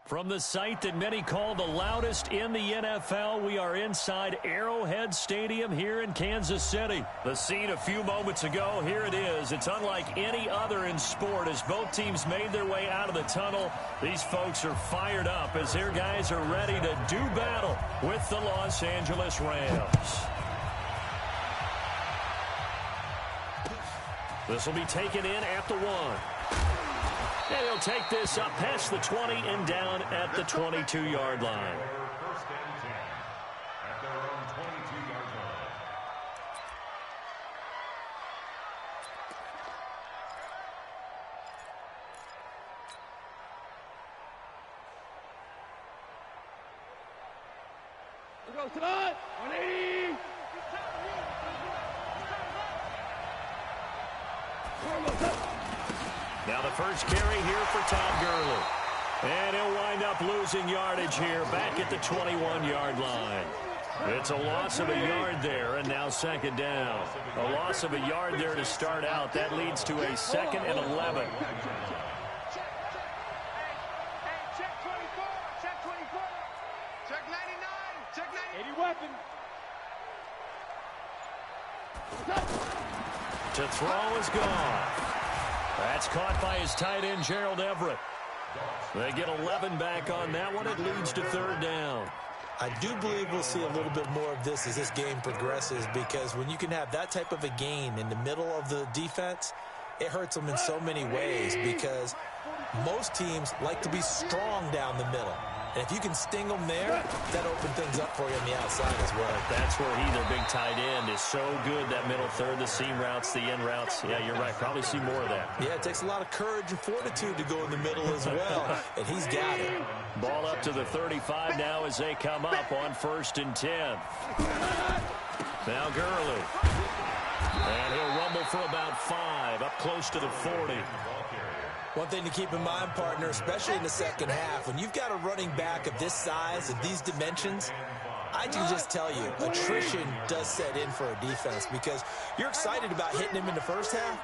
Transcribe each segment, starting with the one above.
From the site that many call the loudest in the NFL, we are inside Arrowhead Stadium here in Kansas City. The scene a few moments ago, here it is. It's unlike any other in sport as both teams made their way out of the tunnel. These folks are fired up as their guys are ready to do battle with the Los Angeles Rams. This will be taken in at the 1. And he'll take this up past the 20 and down at the 22-yard line. First and 10 at their own 22-yard line. Let's go, son! 180! Now the first carry here for Todd Gurley. And he'll wind up losing yardage here back at the 21-yard line. It's a loss of a yard there, and now second down. A loss of a yard there to start out. That leads to a 2nd and 11. Check 24, check 24, check 99, check 90. 80 weapon. To throw is gone. That's caught by his tight end, Gerald Everett. They get 11 back on that one. It leads to 3rd down. I do believe we'll see a little bit more of this as this game progresses, because when you can have that type of a gain in the middle of the defense, it hurts them in so many ways, because most teams like to be strong down the middle. And if you can sting them there, that opens things up for you on the outside as well. That's where their big tight end, is so good, that middle third, the seam routes, the end routes. Yeah, you're right. Probably see more of that. Yeah, it takes a lot of courage and fortitude to go in the middle as well, and he's got it. Ball up to the 35 now as they come up on 1st and 10. Now Gurley. And he'll rumble for about 5, up close to the 40. One thing to keep in mind, partner, especially in the second half, when you've got a running back of this size and these dimensions, I can just tell you, attrition does set in for a defense, because you're excited about hitting him in the first half,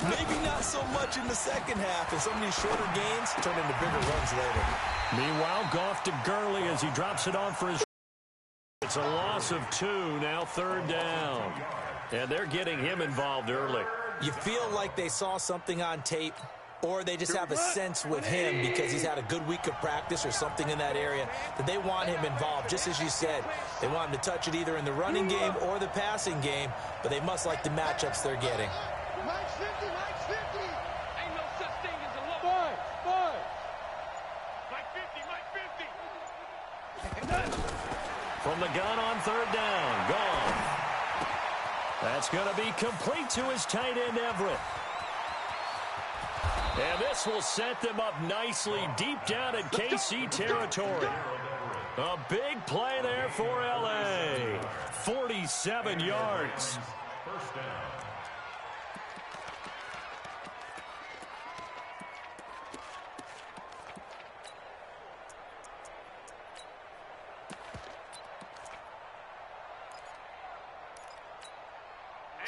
maybe not so much in the second half, and some of these shorter gains turn into bigger runs later. Meanwhile, Goff to Gurley as he drops it on for his... It's a loss of 2, now 3rd down. And they're getting him involved early. You feel like they saw something on tape, or they just have a sense with him because he's had a good week of practice or something in that area that they want him involved. Just as you said, they want him to touch it either in the running game or the passing game, but they must like the matchups they're getting. Mike 50, Mike 50. Ain't no such thing as a low. Boy. Mike 50, Mike 50. From the gun on 3rd down, gone. That's going to be complete to his tight end, Everett. And this will set them up nicely deep down in KC territory. A big play there for L.A. 47 yards. First down.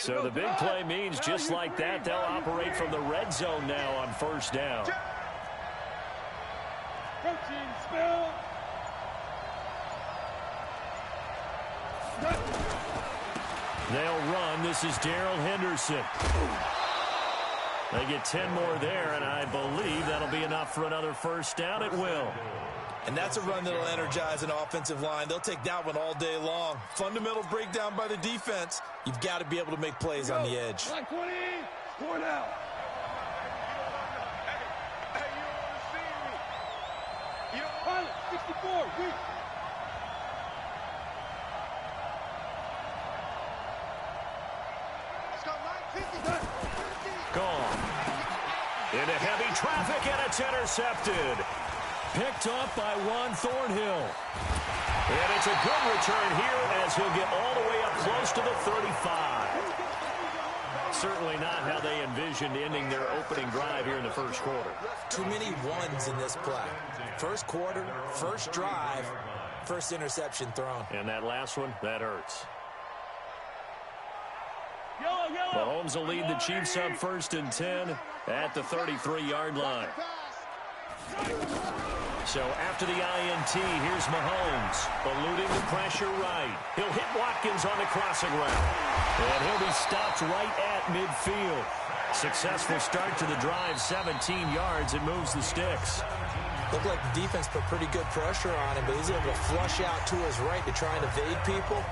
So the big play means just like that, they'll operate from the red zone now on 1st down. Coaching spell. They'll run. This is Darrell Henderson. They get 10 more there, and I believe that'll be enough for another 1st down. It will. And that's a run that'll energize an offensive line. They'll take that one all day long. Fundamental breakdown by the defense. You've got to be able to make plays on the edge. Line 20, score now. Hey, you don't want to see me. You don't want to. 64, weak. Let's go, Mike 50. Gone. Into heavy traffic, and it's intercepted. Picked up by Juan Thornhill. And it's a good return here as he'll get all the way up close to the 35. Certainly not how they envisioned ending their opening drive here in the first quarter. Too many ones in this play. First quarter, first drive, first interception thrown. And that last one, that hurts. Yellow. Mahomes will lead the Chiefs up 1st and 10 at the 33-yard line. So after the INT, here's Mahomes, eluding the pressure right. He'll hit Watkins on the crossing route. And he'll be stopped right at midfield. Successful start to the drive, 17 yards, and moves the sticks. Looked like the defense put pretty good pressure on him, but he's able to flush out to his right to try and evade people.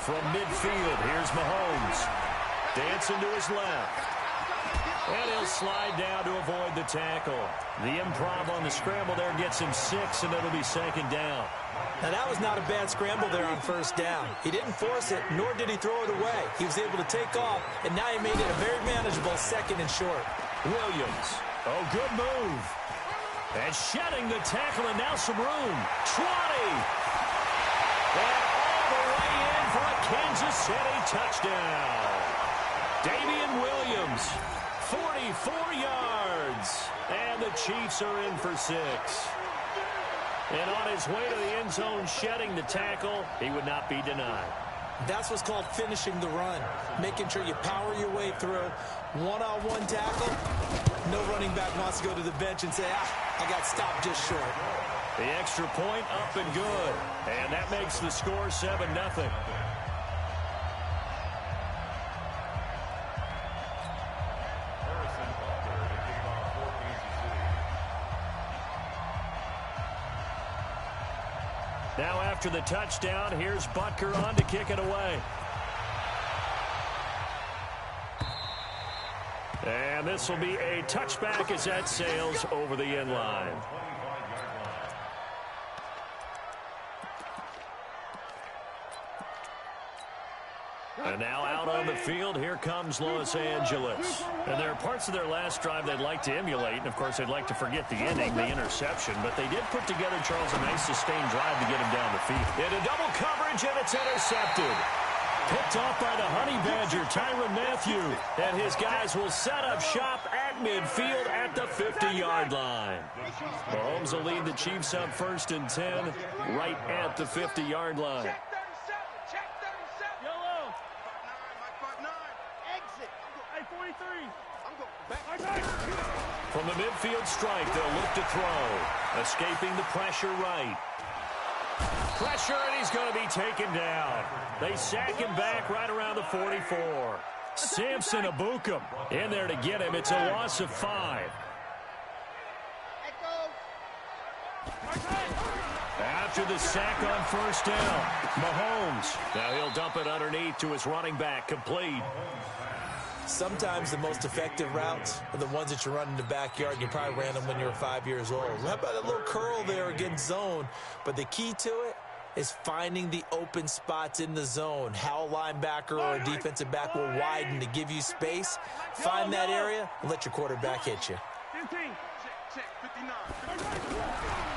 From midfield, here's Mahomes. Dancing to his left. And he'll slide down to avoid the tackle. The improv on the scramble there gets him 6, and it'll be second down. Now, that was not a bad scramble there on first down. He didn't force it, nor did he throw it away. He was able to take off, and now he made it a very manageable 2nd and short. Williams. Oh, good move. And shedding the tackle, and now some room. 20. And all the way in for a Kansas City touchdown. Damian Williams, 44 yards. And the Chiefs are in for 6. And on his way to the end zone, shedding the tackle, he would not be denied. That's what's called finishing the run, making sure you power your way through. One-on-one tackle. No running back wants to go to the bench and say, I got stopped just short. The extra point up and good. And that makes the score 7-0. Now after the touchdown, here's Butker on to kick it away. And this will be a touchback as that sails over the end line. And now out on the field, here comes Los Angeles. And there are parts of their last drive they'd like to emulate. And, of course, they'd like to forget the ending, the interception. But they did put together, Charles, a nice sustained drive to get him down the field. Into double coverage, and it's intercepted. Picked off by the Honey Badger, Tyrann Mathieu. And his guys will set up shop at midfield at the 50-yard line. Mahomes will lead the Chiefs up 1st and 10 right at the 50-yard line. From the midfield strike, they'll look to throw. Escaping the pressure right. Pressure, and he's going to be taken down. They sack him back right around the 44. Samson Abukum in there to get him. It's a loss of 5. After the sack on first down, Mahomes. Now he'll dump it underneath to his running back, complete. Sometimes the most effective routes are the ones that you run in the backyard, and you probably ran them when you were 5 years old. How about a little curl there against zone? But the key to it is finding the open spots in the zone. How a linebacker or a defensive back will widen to give you space. Find that area and let your quarterback hit you.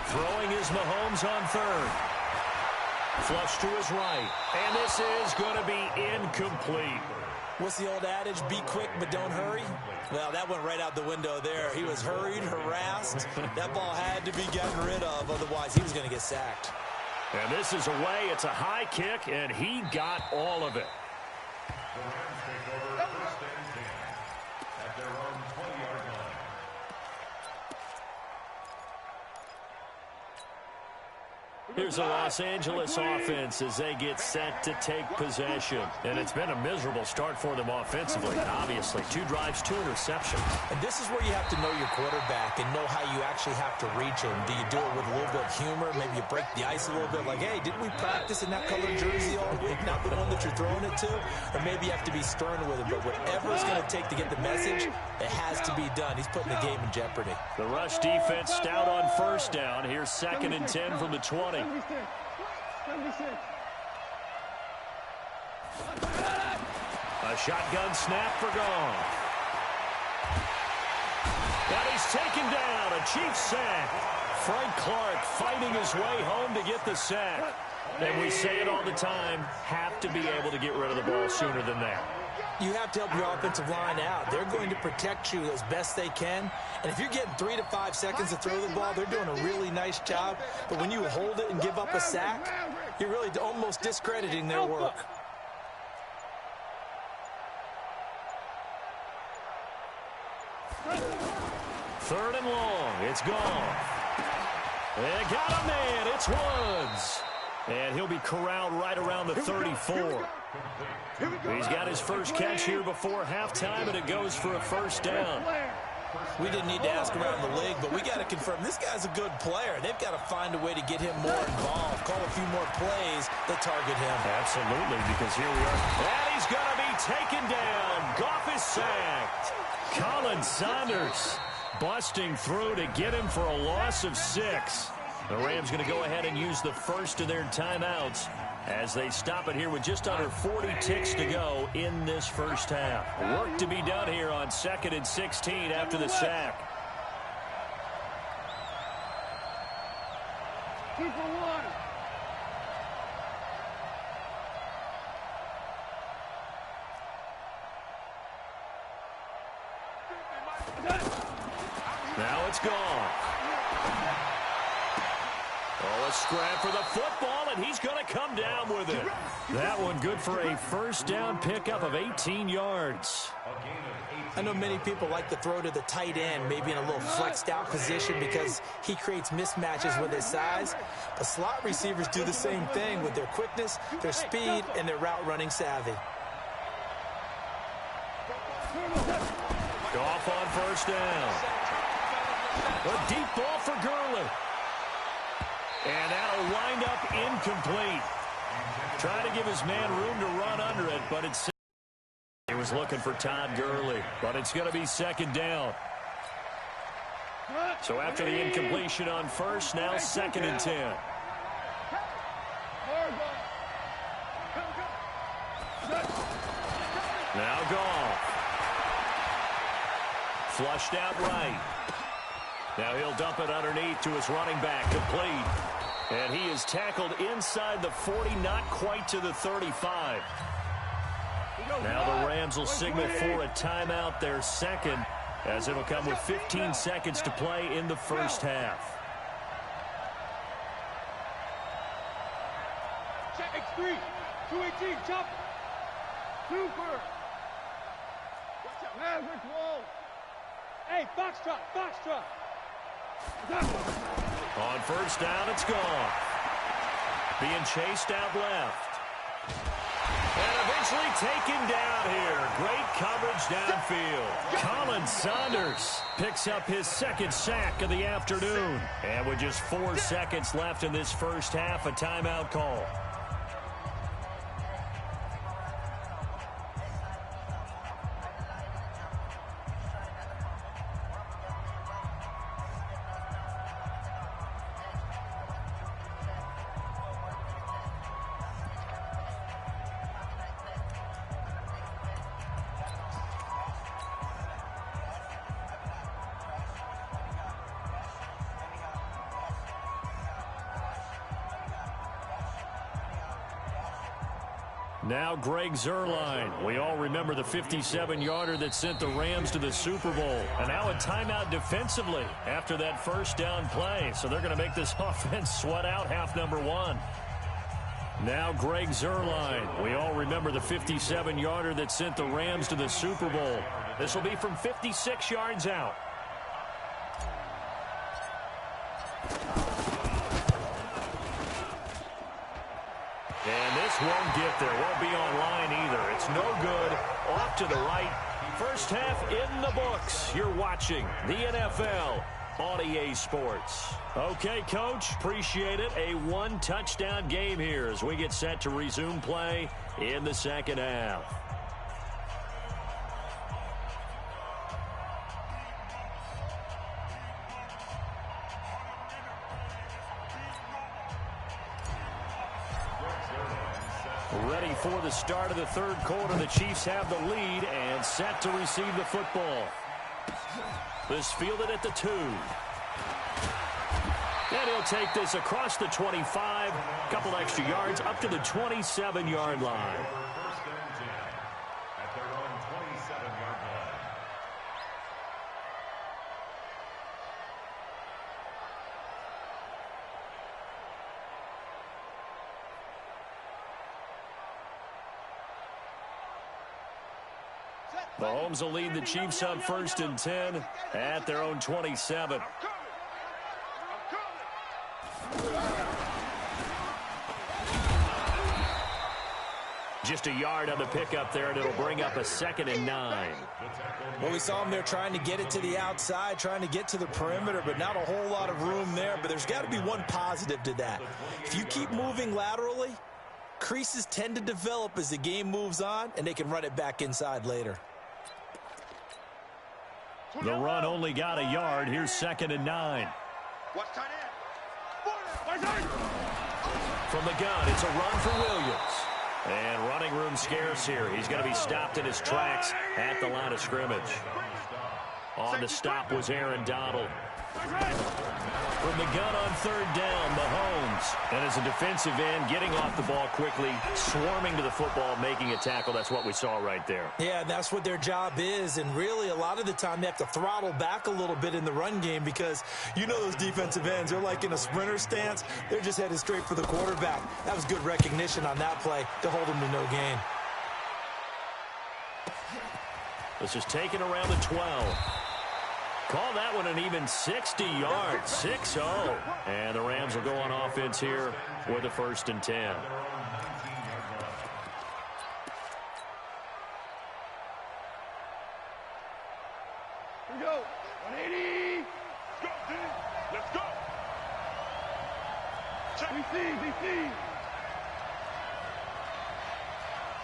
Throwing is Mahomes on 3rd. Flush to his right. And this is going to be incomplete. What's the old adage? Be quick, but don't hurry. Well, that went right out the window there. He was hurried, harassed. That ball had to be gotten rid of. Otherwise, he was going to get sacked. And this is away. It's a high kick, and he got all of it. The Rams take over 1st and 10 at their own 20-yard line. Here's the Los Angeles offense as they get set to take possession. And it's been a miserable start for them offensively, obviously. 2 drives, 2 interceptions. And this is where you have to know your quarterback and know how you actually have to reach him. Do you do it with a little bit of humor? Maybe you break the ice a little bit like, hey, didn't we practice in that colored jersey all week, not the one that you're throwing it to? Or maybe you have to be stern with him. But whatever it's going to take to get the message, it has to be done. He's putting the game in jeopardy. The rush defense stout on first down. Here's 2nd and 10 from the 20. A shotgun snap for gone. And he's taken down. A Chiefs sack. Frank Clark fighting his way home to get the sack. And we say it all the time, have to be able to get rid of the ball sooner than that. you have to help your offensive line out. They're going to protect you as best they can. And if you're getting 3 to 5 seconds to throw the ball, they're doing a really nice job. But when you hold it and give up a sack, you're really almost discrediting their work. Third and long. It's gone. They got a man. It's Woods. And he'll be corralled right around the 34. He's got his first catch here before halftime, and it goes for a first down. We didn't need to ask around the league, but we got to confirm this guy's a good player. They've got to find a way to get him more involved, call a few more plays that target him. Absolutely, because here we are. And he's going to be taken down. Goff is sacked. Colin Saunders busting through to get him for a loss of 6. The Rams going to go ahead and use the first of their timeouts as they stop it here with just under 40 ticks to go in this first half. Work to be done here on 2nd and 16 after the sack. 2 for 1. Now it's gone. Oh, a scrap for the football, and he's going to come down with it. That one good for a first down pickup of 18 yards. I know many people like to throw to the tight end, maybe in a little flexed out position because he creates mismatches with his size. But slot receivers do the same thing with their quickness, their speed, and their route running savvy. Goff on first down. A deep ball for Gurley. And that'll wind up incomplete. Trying to give his man room to run under it, but it's... He was looking for Todd Gurley, but it's going to be second down. So after the incompletion on first, now 2nd and 10. Now Goff. Flushed out right. Now he'll dump it underneath to his running back, complete. And he is tackled inside the 40, not quite to the 35. Now the Rams will signal for a timeout, their second, as it'll come with 15 seconds to play in the first half. Check X3, 218, chop. 2 first. Watch out, Maverick wall. Hey, Foxtrot, Foxtrot. On first down, it's gone. Being chased out left. And eventually taken down here. Great coverage downfield. Colin Saunders picks up his second sack of the afternoon. And with just 4 seconds left in this first half, a timeout call. Now Greg Zuerlein. We all remember the 57-yarder that sent the Rams to the Super Bowl. And now a timeout defensively after that first down play. So they're going to make this offense sweat out half number 1. Now Greg Zuerlein. We all remember the 57-yarder that sent the Rams to the Super Bowl. This will be from 56 yards out. And this won't get there. Won't be online either. It's no good. Off to the right. First half in the books. You're watching the NFL on EA Sports. Okay, Coach. Appreciate it. A 1-touchdown game here as we get set to resume play in the second half. Ready for the start of the third quarter. The Chiefs have the lead and set to receive the football. This fielded at the 2. And he'll take this across the 25. Couple extra yards up to the 27-yard line. First and 10 at their own Mahomes will lead the Chiefs on 1st and 10 at their own 27. Just a yard on the pickup there, and it'll bring up a 2nd and 9. Well, we saw him there trying to get it to the outside, trying to get to the perimeter, but not a whole lot of room there. But there's got to be one positive to that. If you keep moving laterally, creases tend to develop as the game moves on, and they can run it back inside later. The run only got a yard. Here's 2nd and 9. From the gun, it's a run for Williams. And running room scarce here. He's going to be stopped in his tracks at the line of scrimmage. On the stop was Aaron Donald. From the gun on 3rd down, Mahomes. And as a defensive end, getting off the ball quickly, swarming to the football, making a tackle. That's what we saw right there. Yeah, that's what their job is. And really, a lot of the time, they have to throttle back a little bit in the run game because you know those defensive ends, they're like in a sprinter stance. They're just headed straight for the quarterback. That was good recognition on that play to hold them to no gain. This is taken around the 12. Call that one an even 60 yards, 6-0. And the Rams will go on offense here with a 1st and 10. Here we go. 180. Let's go, dude. Let's go. Check. VC.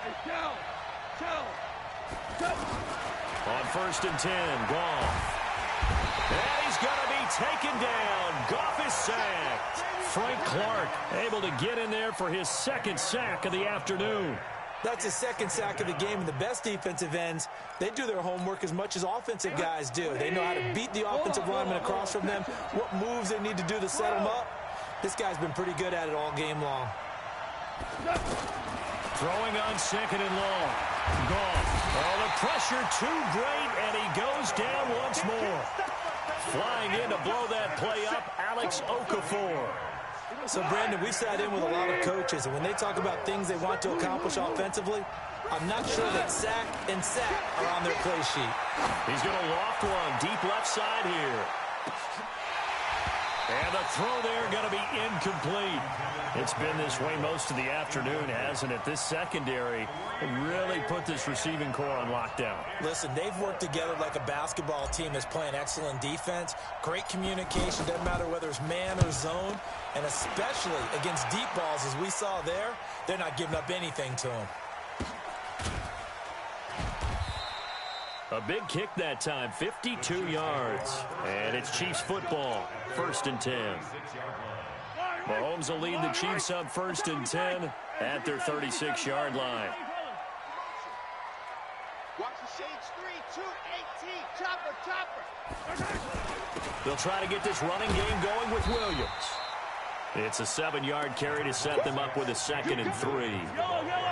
Hey, Shell. On 1st and 10, Goff. And he's going to be taken down. Goff is sacked. Frank Clark able to get in there for his 2nd sack of the afternoon. That's his 2nd sack of the game, and the best defensive ends, they do their homework as much as offensive guys do. They know how to beat the offensive lineman across from them, what moves they need to do to set them up. This guy's been pretty good at it all game long. Throwing on 2nd and long. Goff. Oh, the pressure too great, and he goes down once more. Flying in to blow that play up, Alex Okafor. So, Brandon, we sat in with a lot of coaches, and when they talk about things they want to accomplish offensively, I'm not sure that sack and sack are on their play sheet. He's going to loft one deep left side here. And the throw there going to be incomplete. It's been this way most of the afternoon, hasn't it? This secondary really put this receiving core on lockdown. Listen, they've worked together like a basketball team that's playing excellent defense. Great communication, doesn't matter whether it's man or zone. And especially against deep balls, as we saw there, they're not giving up anything to them. A big kick that time, 52 yards. And it's Chiefs football, 1st and 10. Mahomes will lead the Chiefs up 1st and 10 at their 36-yard line. Watch the shades 3, 2, 18. Chopper. They'll try to get this running game going with Williams. It's a 7-yard carry to set them up with a 2nd and 3.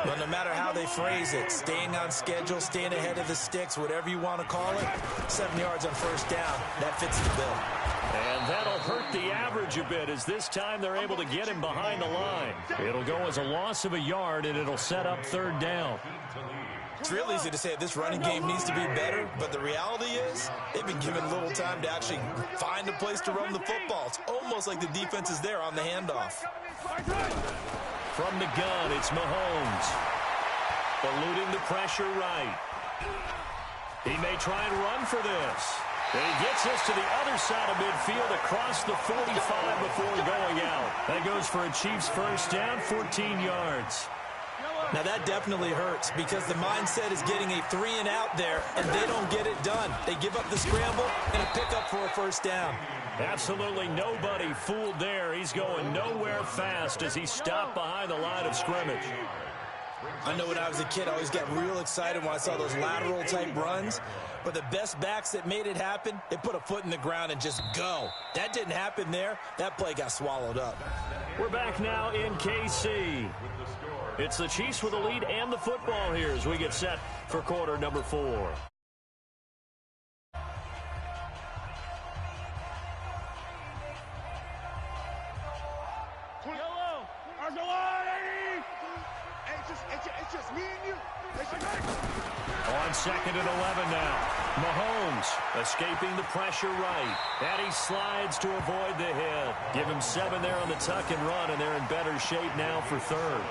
But no matter how they phrase it, staying on schedule, staying ahead of the sticks, whatever you want to call it, 7 yards on 1st down, that fits the bill. And that'll hurt the average a bit as this time they're able to get him behind the line. It'll go as a loss of a yard, and it'll set up 3rd down. It's real easy to say this running game needs to be better, but the reality is they've been given little time to actually find a place to run the football. It's almost like the defense is there on the handoff. From the gun, it's Mahomes. Eluding the pressure right. He may try and run for this. And he gets this to the other side of midfield across the 45 before going out. That goes for a Chiefs 1st down, 14 yards. Now, that definitely hurts because the mindset is getting a 3-and-out there, and they don't get it done. They give up the scramble and a pickup for a 1st down. Absolutely nobody fooled there. He's going nowhere fast as he stopped behind the line of scrimmage. I know when I was a kid, I always got real excited when I saw those lateral-type runs. But the best backs that made it happen, they put a foot in the ground and just go. That didn't happen there. That play got swallowed up. We're back now in KC. It's the Chiefs with the lead and the football here as we get set for quarter number 4. It's just me and you. On 2nd and 11 now. Mahomes escaping the pressure right. And he slides to avoid the hit. Give him 7 there on the tuck and run, and they're in better shape now for 3rd.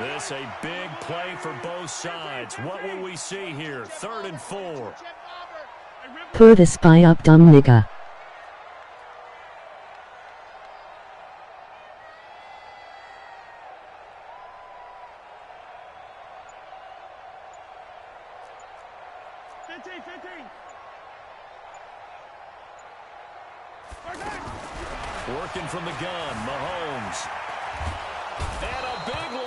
This a big play for both sides. What will we see here? 3rd and 4. Put a spy up, dumb nigga. Working from the gun, Mahomes. And a big one.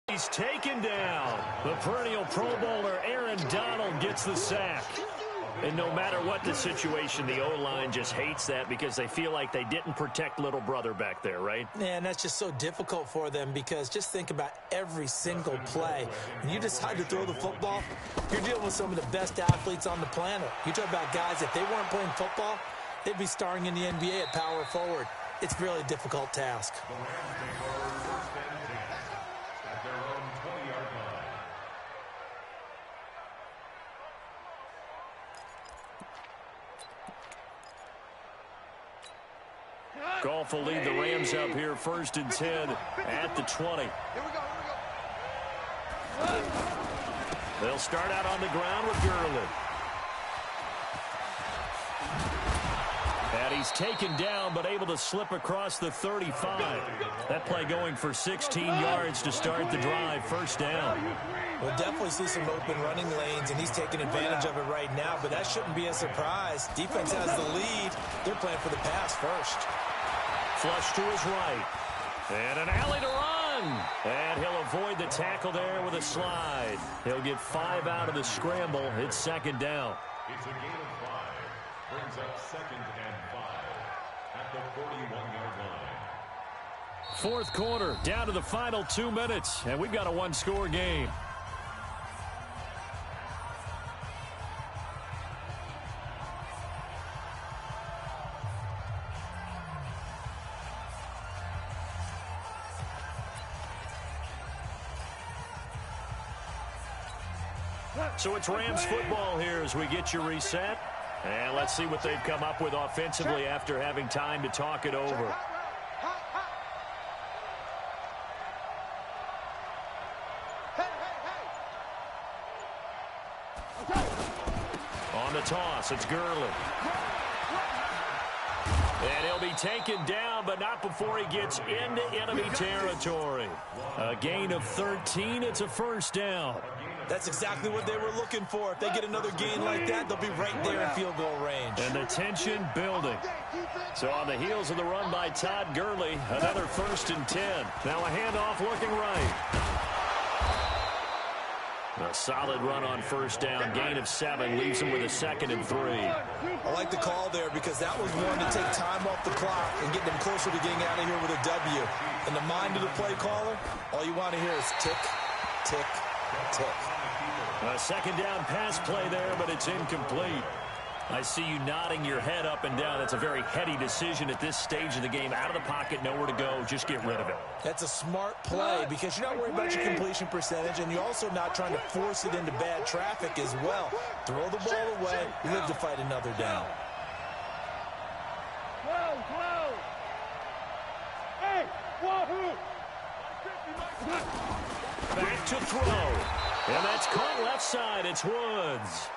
He's taken down. The perennial Pro Bowler Aaron Donald gets the sack. And no matter what the situation, the O-line just hates that because they feel like they didn't protect little brother back there, right? Man, that's just so difficult for them because just think about every single play. When you decide to throw the football, you're dealing with some of the best athletes on the planet. You talk about guys, if they weren't playing football, they'd be starring in the NBA at power forward. It's a really difficult task. The Rams take over 1st and 10 at their own 20-yard line. Goff will lead the Rams up here 1st and 10 at the 20. Here we go. They'll start out on the ground with Gurley. And he's taken down but able to slip across the 35. That play going for 16 yards to start the drive. 1st down. We'll definitely see some open running lanes, and he's taking advantage of it right now, but that shouldn't be a surprise. Defense has the lead. They're playing for the pass first. Flush to his right. And an alley to run. And he'll avoid the tackle there with a slide. He'll get 5 out of the scramble. It's 2nd down. It's a gain of 5. Brings up 2nd and 5 at the 41-yard line. 4th quarter, down to the final 2 minutes, and we've got a 1-score game. So it's Rams football here as we get you reset. And let's see what they've come up with offensively after having time to talk it over. On the toss, it's Gurley. And he'll be taken down, but not before he gets into enemy territory. A gain of 13, it's a 1st down. That's exactly what they were looking for. If they get another gain like that, they'll be right there in field goal range. And the tension building. So on the heels of the run by Todd Gurley, another 1st and 10. Now a handoff looking right. A solid run on 1st down. Gain of 7 leaves him with a 2nd and 3. I like the call there because that was one to take time off the clock and get them closer to getting out of here with a W. In the mind of the play caller, all you want to hear is tick, tick, tick. A 2nd down pass play there, but it's incomplete. I see you nodding your head up and down. That's a very heady decision at this stage of the game. Out of the pocket, nowhere to go. Just get rid of it. That's a smart play because you're not worried about your completion percentage, and you're also not trying to force it into bad traffic as well. Throw the ball away, live to fight another down. Hey, wahoo! Back to throw. And that's caught left side. It's Woods.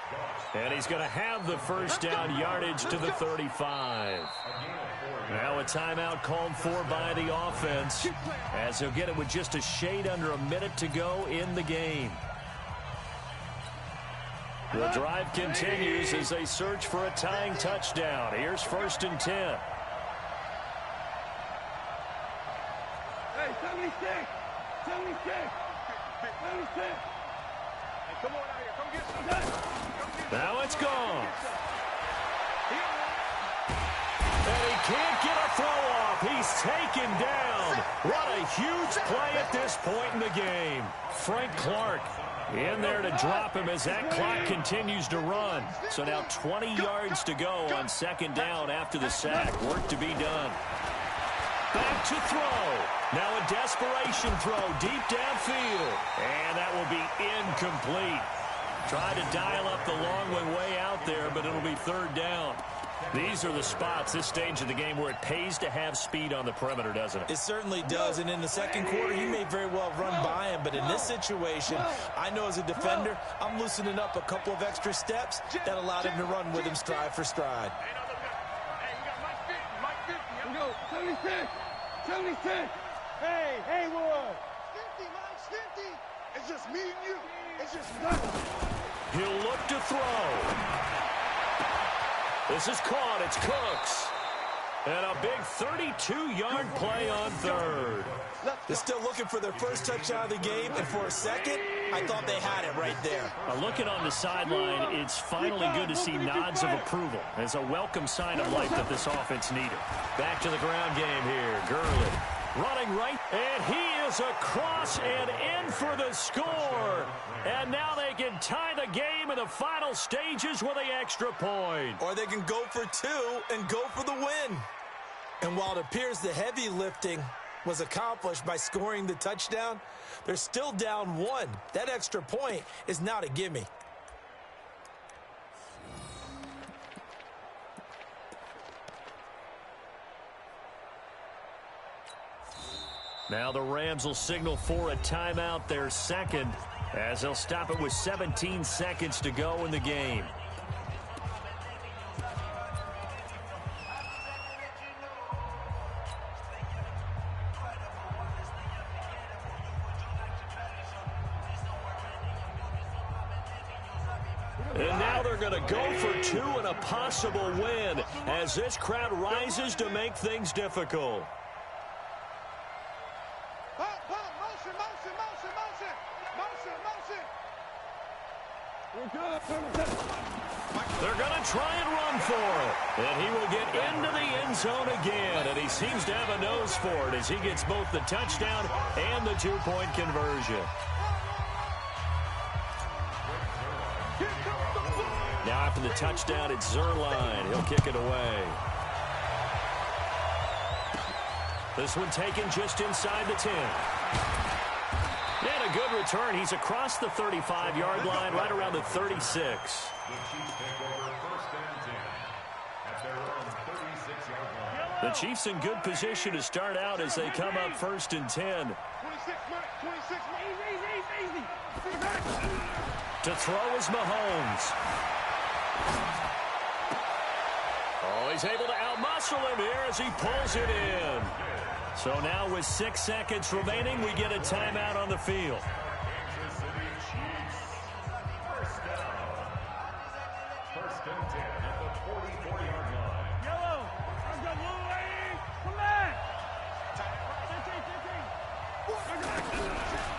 And he's going to have the 1st down yardage to the 35. Now a timeout called for by the offense as he'll get it with just a shade under a minute to go in the game. The drive continues as they search for a tying touchdown. Here's 1st and 10. Hey, 76! 76! 76! Come on out here. Come get some. Now it's gone. And he can't get a throw off. He's taken down. What a huge play at this point in the game. Frank Clark in there to drop him as that clock continues to run. So now 20 yards to go on 2nd down after the sack. Work to be done. Back to throw. Now a desperation throw deep downfield. And that will be incomplete. Tried to dial up the long way out there, but it'll be third down. These are the spots, this stage of the game, where it pays to have speed on the perimeter, doesn't it? It certainly does, and in the second quarter, he may very well run by him, but in this situation, I know as a defender, I'm loosening up a couple of extra steps that allowed him to run with him stride for stride. Hey, you got Mike 50. We go, 76. 76. Hey, boy. 50, Mike's 50. It's just me and you. It's just nothing. He'll look to throw. This is caught. It's Cooks. And a big 32-yard play on third. They're still looking for their first touchdown of the game, and for a second, I thought they had it right there. Looking on the sideline, it's finally good to see nods of approval. It's a welcome sign of life that this offense needed. Back to the ground game here. Gurley running right, and he is across and in for the score. And now they can tie the game in the final stages with the extra point. Or they can go for two and go for the win. And while it appears the heavy lifting was accomplished by scoring the touchdown, they're still down one. That extra point is not a gimme. Now the Rams will signal for a timeout, their second, as they'll stop it with 17 seconds to go in the game. And now they're going to go for two and a possible win as this crowd rises to make things difficult. They're going to try and run for it. And he will get into the end zone again. And he seems to have a nose for it as he gets both the touchdown and the two-point conversion. Now after the touchdown, it's Zerline. He'll kick it away. This one taken just inside the 10. And a good return. He's across the 35-yard line, right around the 36. The Chiefs take over first and 10 at their own 36-yard line. The Chiefs in good position to start out as they come up first and 10. 26 easy. To throw is Mahomes. Oh, he's able to outmuscle him here as he pulls it in. So now with 6 seconds remaining, we get a timeout on the field. Kansas City Chiefs. First down. First and 10 at the 44-yard line. Yellow. I've got blue lane. Come back.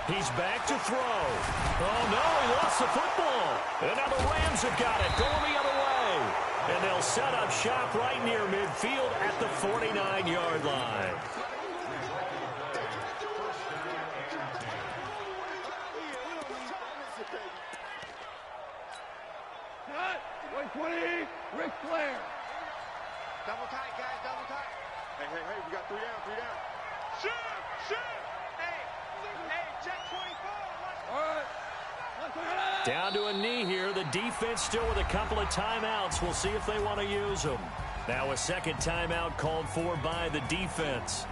He's back to throw. Oh, no, he lost the football. And now the Rams have got it, going the other way. And they'll set up shop right near midfield at the 49-yard line. Cut. 20. Ric Flair. Double tight, guys. Double tight. Hey, we got 3 down. Shoot. Hey, check 24. All right. Down to a knee here. The defense still with a couple of timeouts. We'll see if they want to use them. Now a second timeout called for by the defense.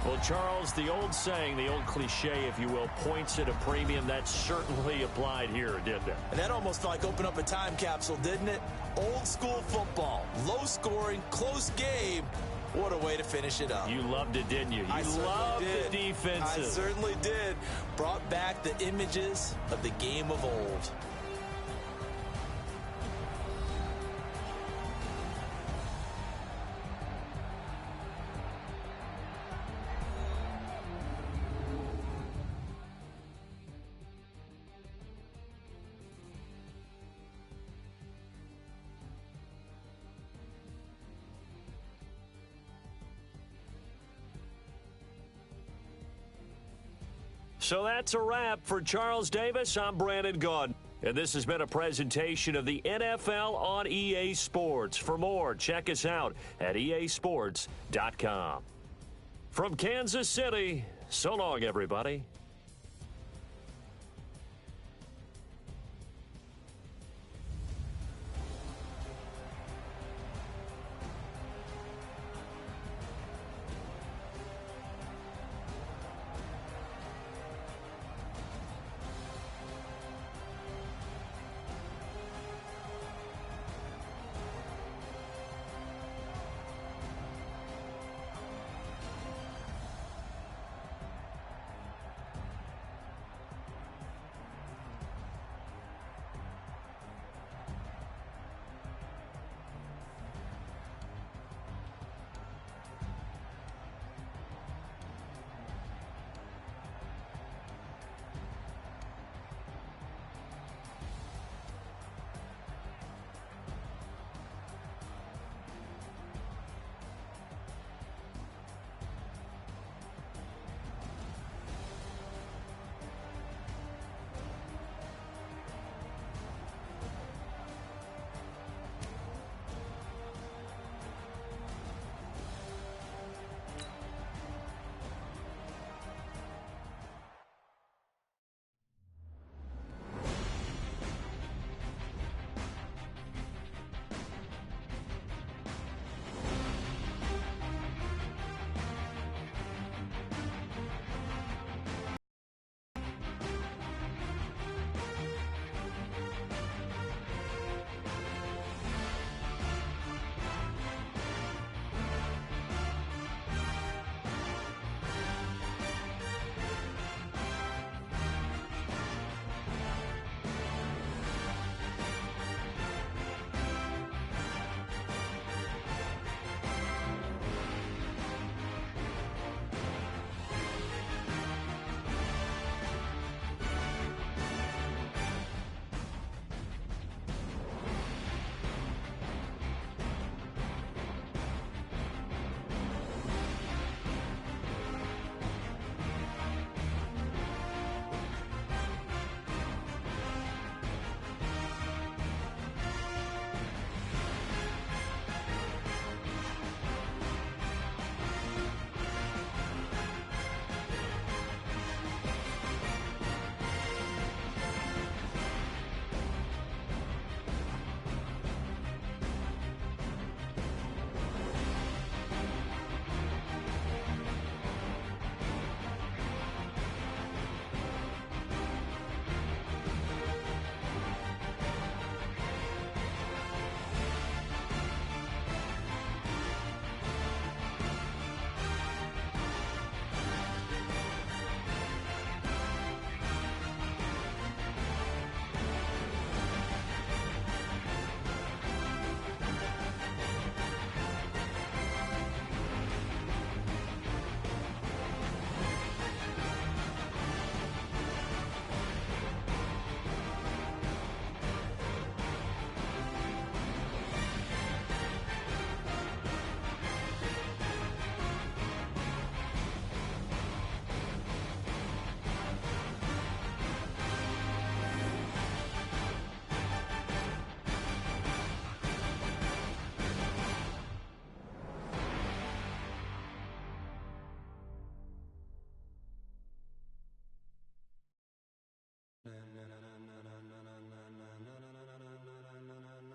Well, Charles, the old saying, the old cliche, if you will, points at a premium, that certainly applied here, didn't it? And that almost felt like open up a time capsule, didn't it? Old school football, low scoring, close game. What a way to finish it up. You loved it, didn't you? I loved did. the defenses. I certainly did. Brought back the images of the game of old. So that's a wrap for Charles Davis. I'm Brandon Gaudin. And this has been a presentation of the NFL on EA Sports. For more, check us out at easports.com. From Kansas City, so long, everybody.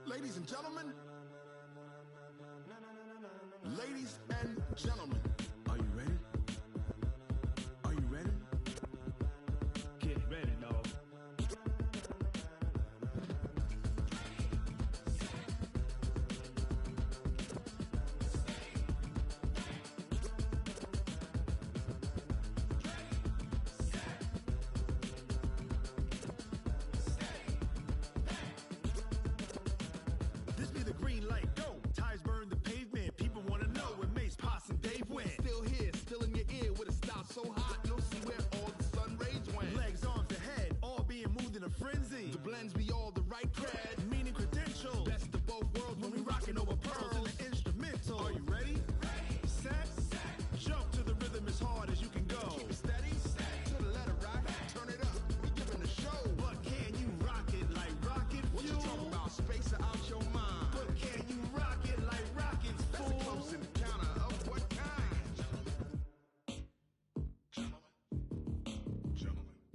Ladies and gentlemen, ladies and gentlemen, are you ready? Are you ready? Get ready, dog. This be the green light, go. Tires burn the pavement. People want to know where Mace, Poss, and Dave went. Still here, still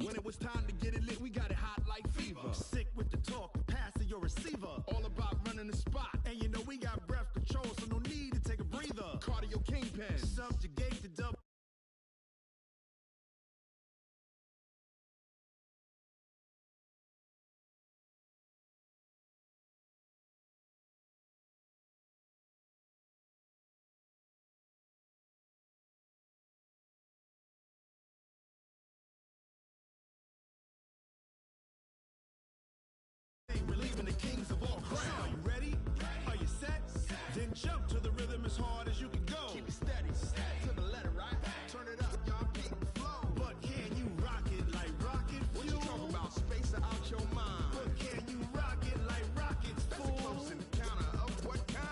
When it was time to get it lit, we got it hot like fever. Sick with the talk, pass to your receiver. All about running the spot. And you know we got breath control, so no need to take a breather. Cardio kingpin, subjugate the dub. Relieving the kings of all crowns. Are you ready? Are you set? Then jump to the rhythm as hard as you can go. Keep it steady, to the letter, right? Turn it up, y'all, keep the flow. But can you rock it like rocket fuel? What you talking about? Space out your mind. But can you rock it like rockets, fool? That's a close encounter of what kind?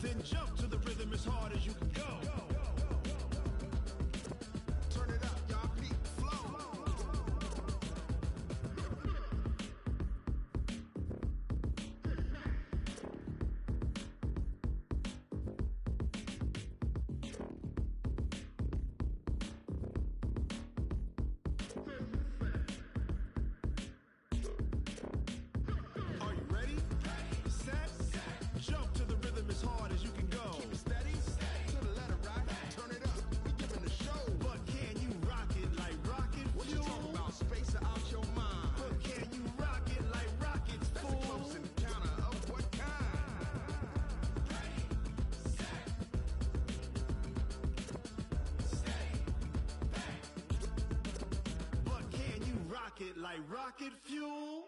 Then jump to the rhythm as hard as you can go. Turn it up, y'all, beat flow. Are you ready? Set? Jump to the rhythm as hard as you can go. Keep it steady, to the letter, right? Turn it up, we giving the show. But can you rock it like rocket fuel? What you talking about? Space out your mind. But can you rock it like rockets, fool? That's a close encounter of what kind? But can you rock it like rocket fuel?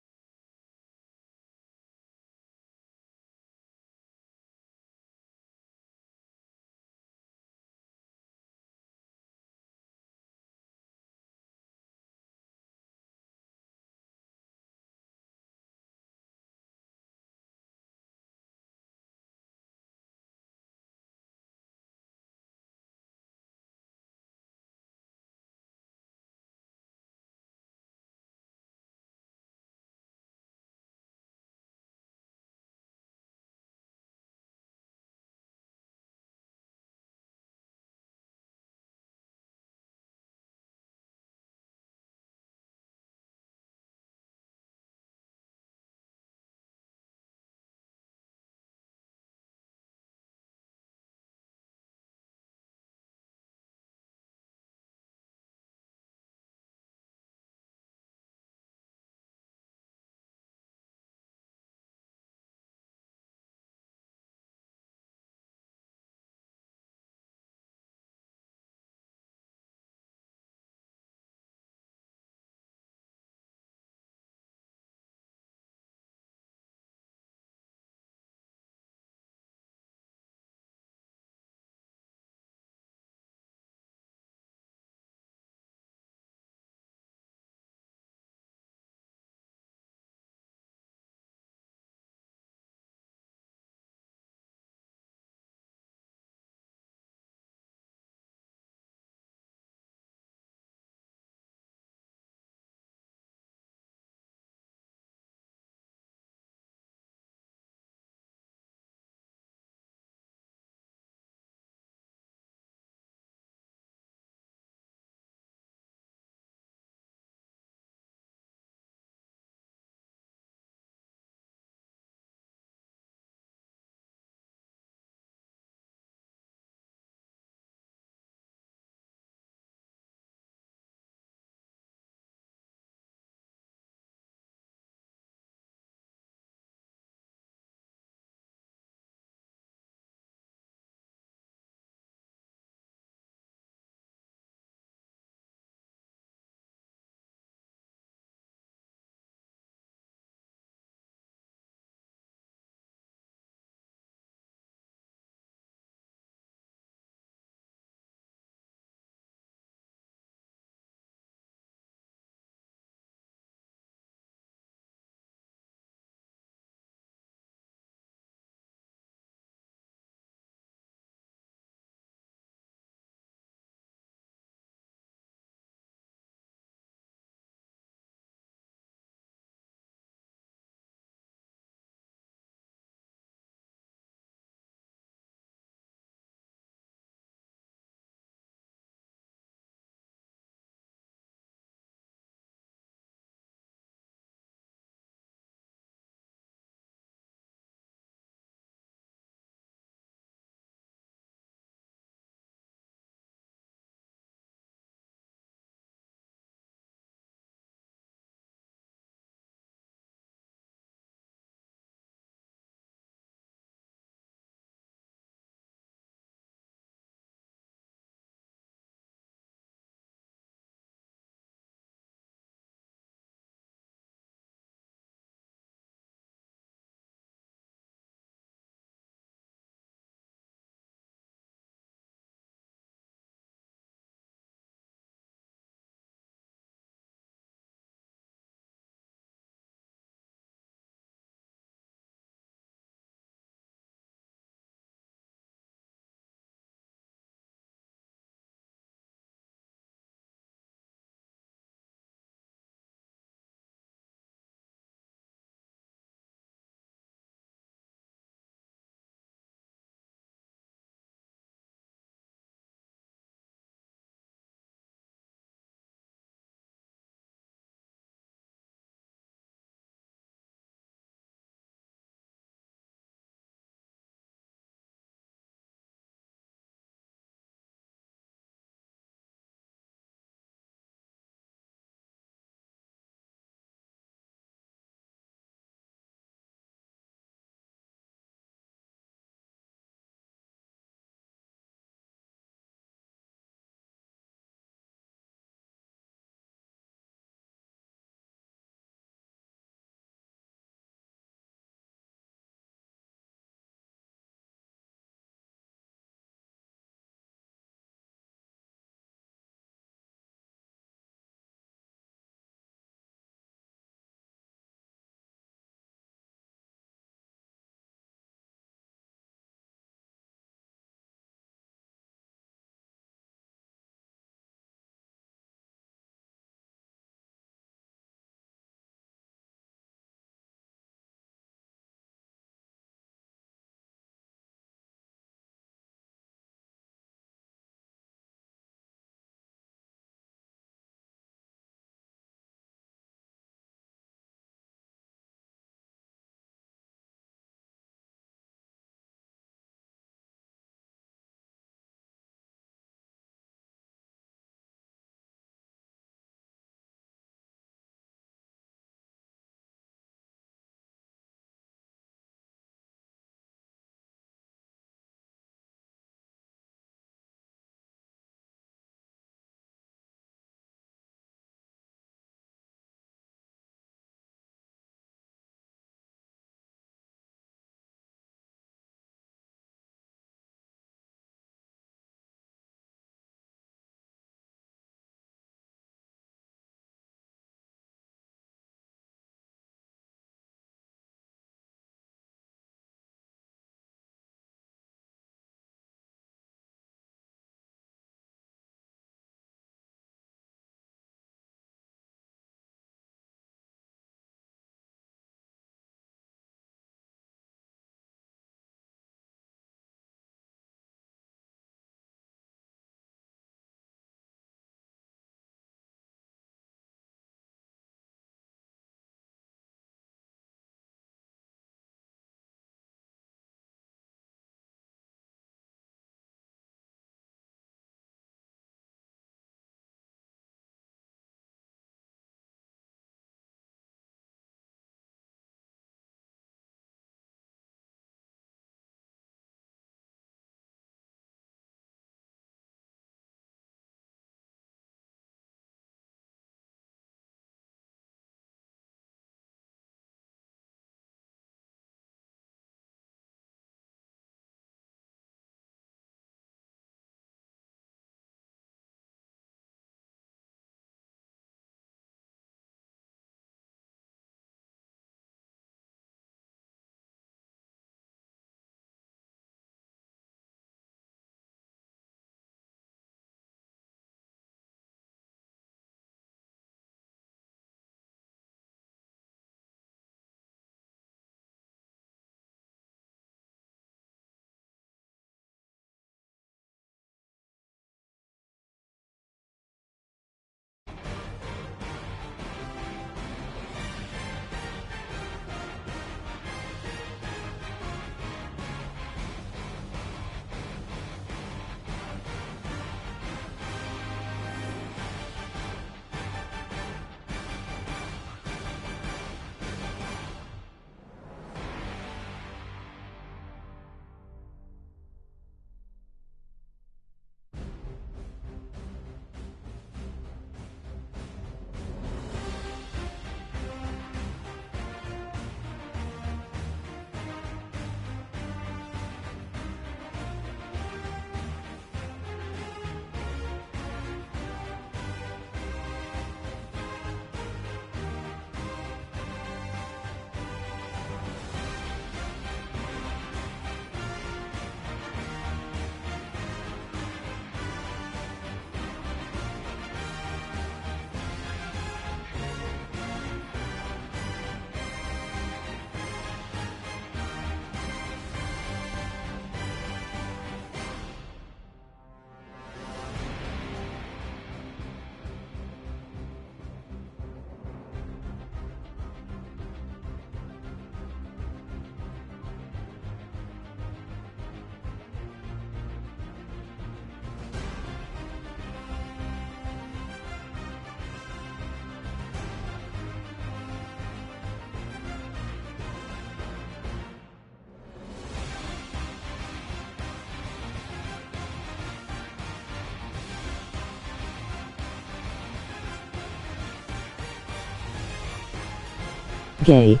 gay.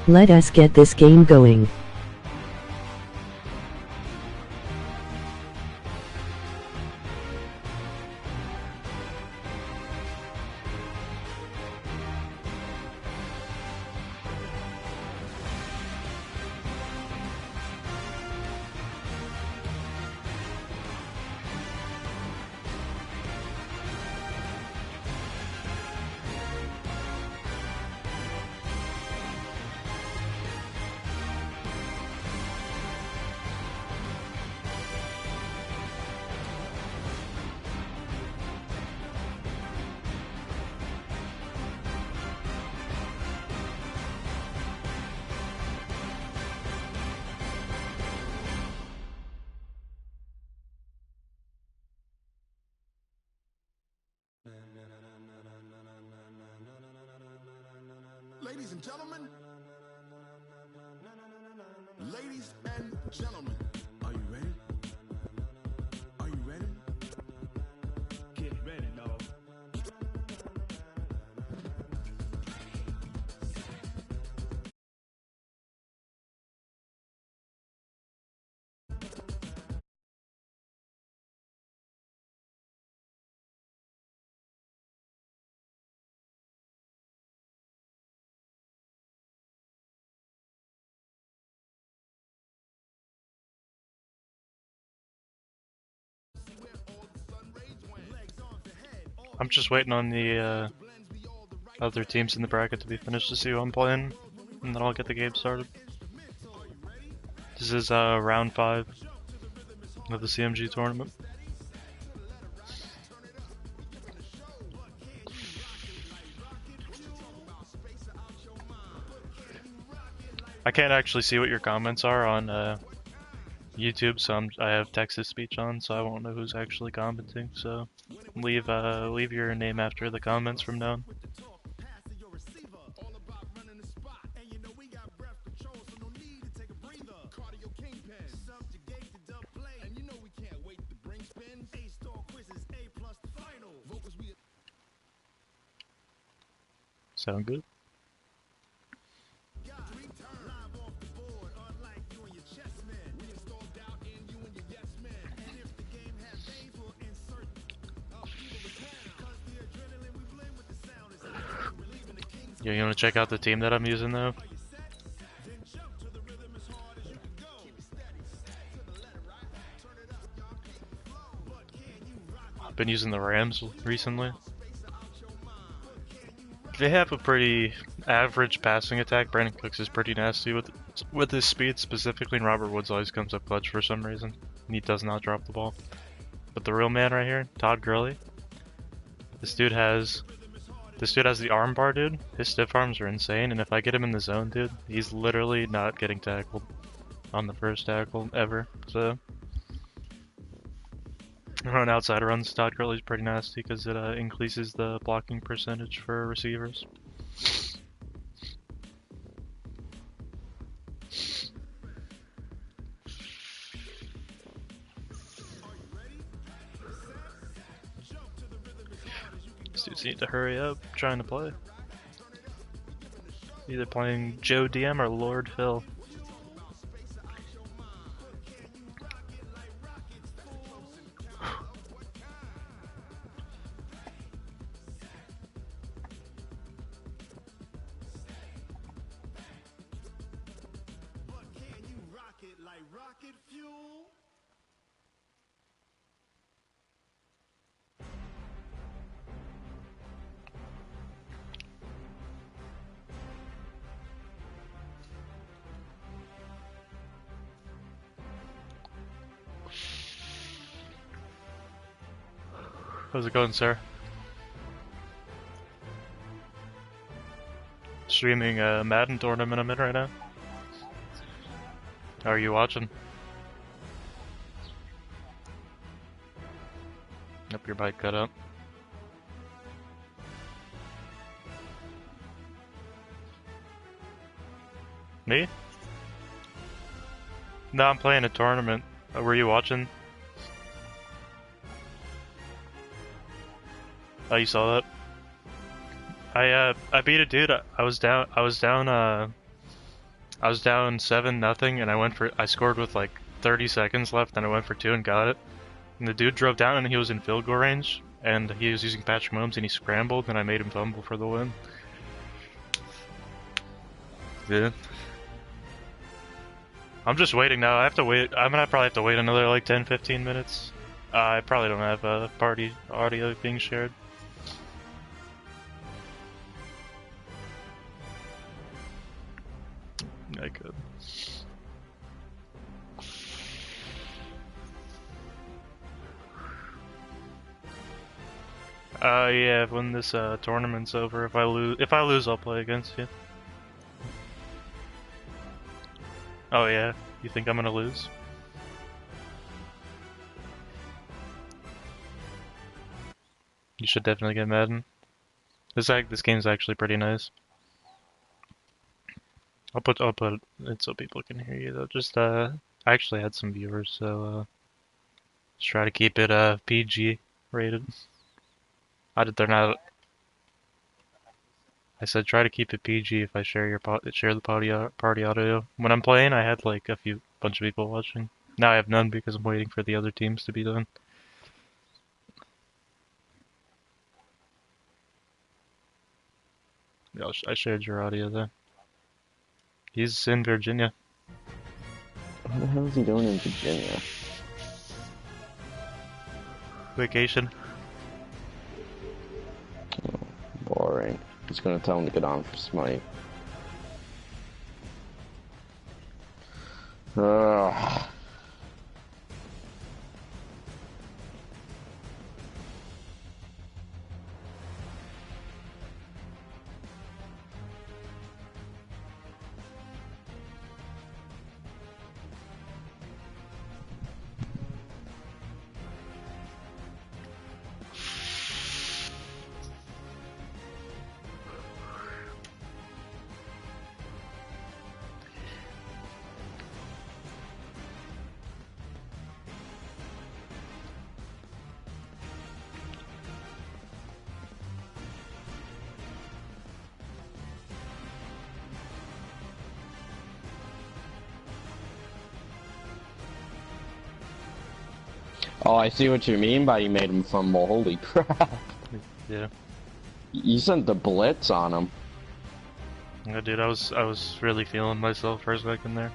Let us get this game going. Ladies and gentlemen, ladies and gentlemen, are you ready? Are you ready? Get ready, dog. I'm just waiting on the other teams in the bracket to be finished to see who I'm playing, and then I'll get the game started. This is round 5 of the CMG tournament. I can't actually see what your comments are on YouTube, so I have text-to-speech on, so I won't know who's actually commenting. So leave your name after the comments from now on. Sound good? Yeah, you want to check out the team that I'm using though? I've been using the Rams recently. They have a pretty average passing attack. Brandon Cooks is pretty nasty with his speed specifically, and Robert Woods always comes up clutch for some reason. And he does not drop the ball. But the real man right here, Todd Gurley. This dude has the arm bar, dude. His stiff arms are insane, and if I get him in the zone, dude, he's literally not getting tackled on the first tackle ever. So on outside runs, Todd Gurley's pretty nasty because it increases the blocking percentage for receivers. These dudes need to hurry up trying to play. Either playing Joe DM or Lord Phil. How's it going, sir? streaming a Madden tournament I'm in right now. How are you watching? Nope, your bike cut out. Me? No, I'm playing a tournament. Were you watching? Oh, you saw that? I beat a dude. I was down 7-0, and I scored with like 30 seconds left, and I went for 2 and got it. And the dude drove down, and he was in field goal range, and he was using Patrick Mahomes, and he scrambled, and I made him fumble for the win. Yeah. I'm just waiting now. I have to wait. I'm gonna probably have to wait another like 10-15 minutes. I probably don't have party audio being shared. I could. Yeah, when this tournament's over, if I lose, I'll play against you. Oh yeah, you think I'm gonna lose? You should definitely get Madden. This game's actually pretty nice. I'll put it so people can hear you though. Just I actually had some viewers, so just try to keep it PG rated. I said try to keep it PG if I share the party audio. When I'm playing, I had like bunch of people watching. Now I have none because I'm waiting for the other teams to be done. Yeah, I shared your audio there. He's in Virginia. What the hell is he doing in Virginia? Vacation. Oh, boring. He's gonna tell him to get on for Smite. Ugh. Oh, I see what you mean by you made him fumble. Holy crap. Yeah. You sent the blitz on him. Yeah, dude, I was really feeling myself for a second there.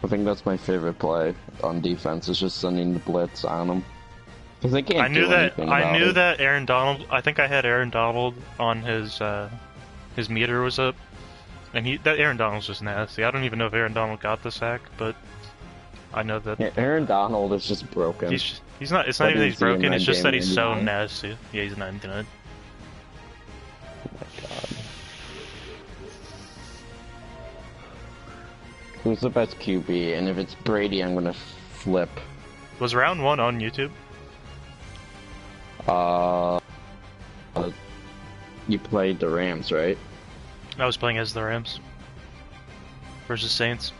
I think that's my favorite play on defense, is just sending the blitz on them. Because they can't do anything about it. I knew that Aaron Donald, I think I had Aaron Donald on his meter was up. And that Aaron Donald's just nasty. I don't even know if Aaron Donald got the sack, but I know that. Yeah, Aaron Donald is just broken. He's not. It's not even that he's broken. It's just that he's so nasty. Yeah, he's 99. Oh my god. Who's the best QB? And if it's Brady, I'm gonna flip. Was round 1 on YouTube? You played the Rams, right? I was playing as the Rams versus Saints.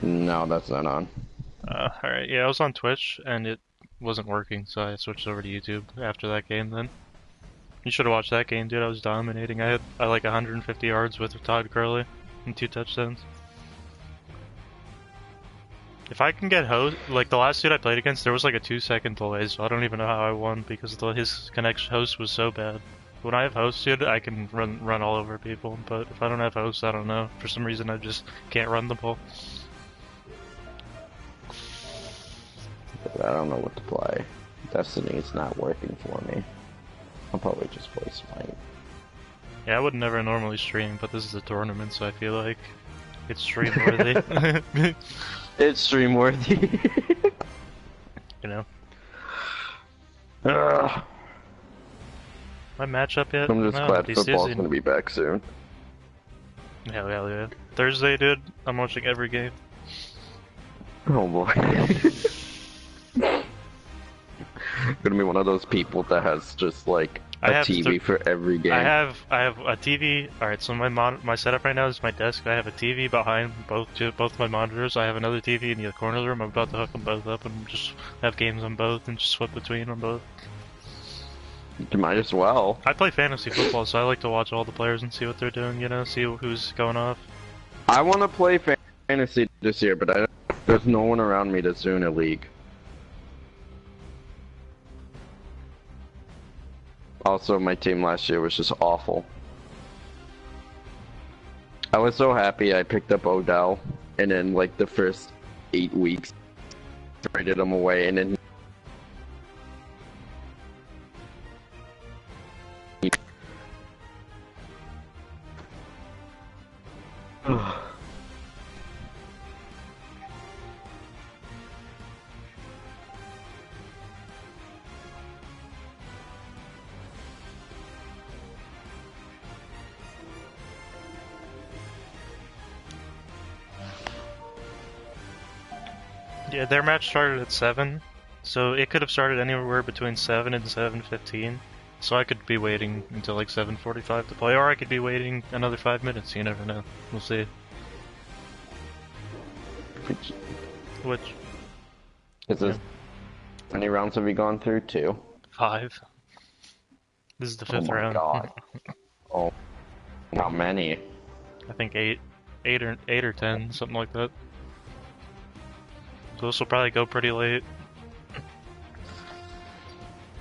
No, that's not on. Alright, yeah, I was on Twitch and it wasn't working, so I switched over to YouTube after that game then. You should have watched that game, dude. I was dominating. I had like 150 yards with Todd Gurley and 2 touchdowns. If I can get host, like the last dude I played against, there was like a 2-second delay, so I don't even know how I won because his connection host was so bad. When I have host, dude, I can run all over people, but if I don't have host, I don't know. For some reason, I just can't run the ball. I don't know what to play. Destiny's not working for me. I'll probably just play Smite. Yeah, I would never normally stream, but this is a tournament, so I feel like it's stream worthy. It's stream worthy. You know. Ugh. My matchup yet? I'm just No, glad he's football's dizzy. gonna be back soon. Hell yeah. Thursday, dude. I'm watching every game. Oh boy. Gonna be one of those people that has just like a TV for every game. I have a TV. All right, so my setup right now is my desk. I have a TV behind both my monitors. I have another TV in the corner of the room. I'm about to hook them both up and just have games on both and just flip between them both. You might as well. I play fantasy football, so I like to watch all the players and see what they're doing. You know, see who's going off. I want to play fantasy this year, but there's no one around me that's doing a league. Also, my team last year was just awful. I was so happy I picked up Odell, and then like the first 8 weeks, traded him away, and then Yeah, their match started at 7, so it could have started anywhere between 7 and 7:15. So I could be waiting until like 7:45 to play, or I could be waiting another 5 minutes. You never know. We'll see. Which? Is this, how many rounds have we gone through? 2. 5. This is the 5th round. Oh my god. Oh, how many? I think 8 or 10, something like that. So this will probably go pretty late.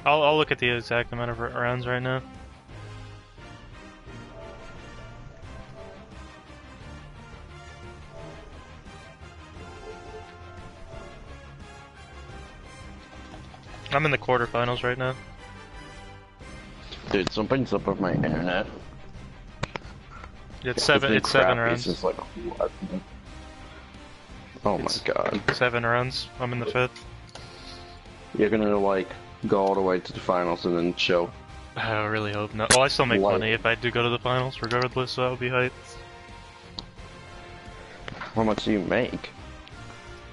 I'll look at the exact amount of rounds right now. I'm in the quarterfinals right now. Dude, something's up with my internet. It's 7 rounds. It's just like, what? Oh my god. 7 rounds. I'm in the 5th. You're gonna like go all the way to the finals and then choke. I really hope not. Well, I still make money if I do go to the finals, regardless, so I'll be hyped. How much do you make?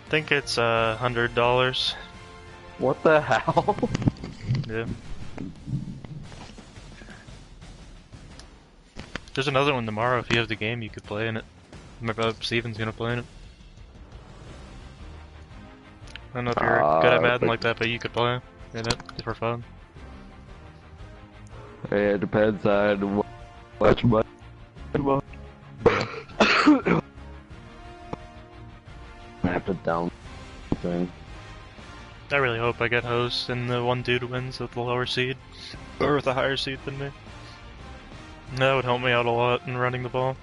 I think it's $100. What the hell? Yeah. There's another one tomorrow. If you have the game, you could play in it. My brother Steven's gonna play in it. I don't know if you're good at Madden like that, but you could play in it for fun. Hey, it depends on much money. I have to down thing. I really hope I get host and the one dude wins with the lower seed, or with a higher seed than me. That would help me out a lot in running the ball.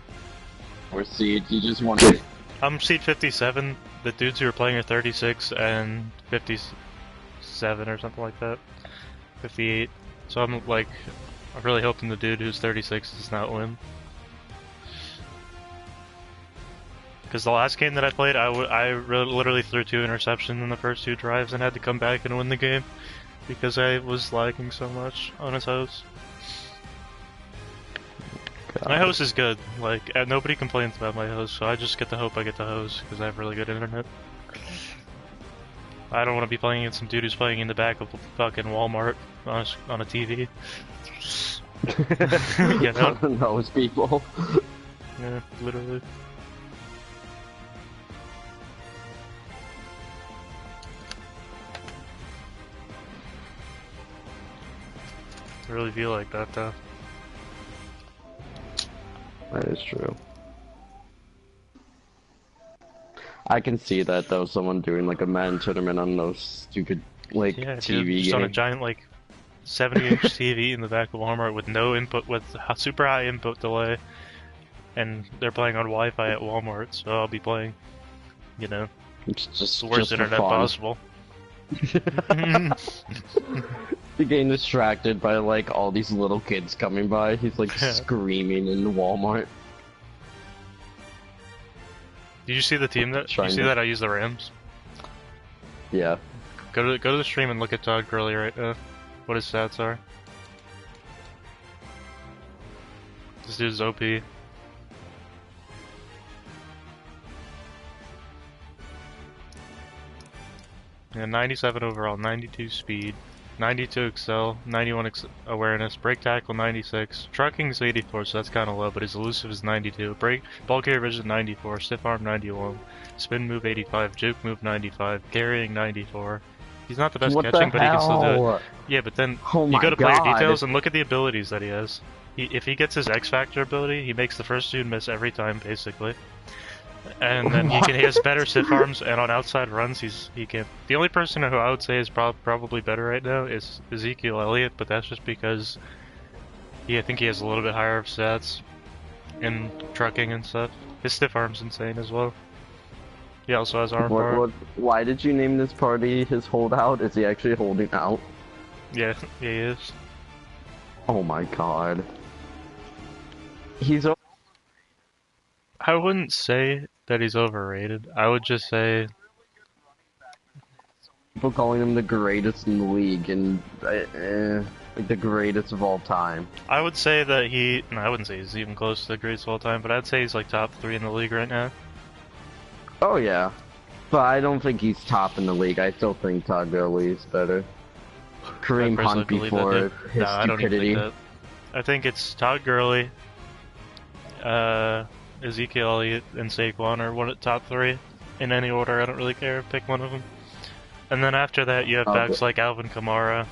Or seed, you just want to. I'm seed 57. The dudes who are playing are 36 and 57 or something like that. 58. So I'm really hoping the dude who's 36 does not win. Because the last game that I played, I literally threw 2 interceptions in the first 2 drives and had to come back and win the game because I was lagging so much on his host. My host is good. Like, nobody complains about my host, so I just get to hope I get the host because I have really good internet. I don't want to be playing against some dude who's playing in the back of fucking Walmart on a TV. You know? Those people. Yeah, literally. I really feel like that though. That is true. I can see that though, someone doing like a Madden tournament on those stupid like TV games. Just on a giant like 70-inch TV in the back of Walmart with no input, with super high input delay, and they're playing on Wi-Fi at Walmart, so I'll be playing, you know, it's just the worst internet possible. You're getting distracted by like all these little kids coming by. He's like screaming in Walmart. Did you see the team that? You see that I use the Rams? Yeah. Go to the stream and look at Todd Gurley right now. what his stats are. This dude's OP. Yeah, 97 overall, 92 speed, 92 excel, 91 awareness, break tackle 96, trucking is 84, so that's kind of low, but his elusive is 92, ball carrier vision 94, stiff arm 91, spin move 85, juke move 95, carrying 94. He's not the best catching, but he can still do it. Yeah, but then you go to player details and look at the abilities that he has. If he gets his X Factor ability, he makes the first dude miss every time, basically. And then he has better stiff arms, and on outside runs, he can. The only person who I would say is probably better right now is Ezekiel Elliott, but that's just because I think he has a little bit higher stats in trucking and stuff. His stiff arm's insane as well. He also has arm bar. Why did you name this party his holdout? Is he actually holding out? Yeah, he is. Oh my god. I wouldn't say that he's overrated. I would just say people calling him the greatest in the league and like the greatest of all time. I would say that I wouldn't say he's even close to the greatest of all time, but I'd say he's like top 3 in the league right now. Oh yeah, but I don't think he's top in the league. I still think Todd Gurley is better. Kareem Hunt before his I don't even think that. I think it's Todd Gurley, Ezekiel Elliott, and Saquon are one of the top 3 in any order. I don't really care. Pick one of them. And then after that, you have backs like Alvin Kamara,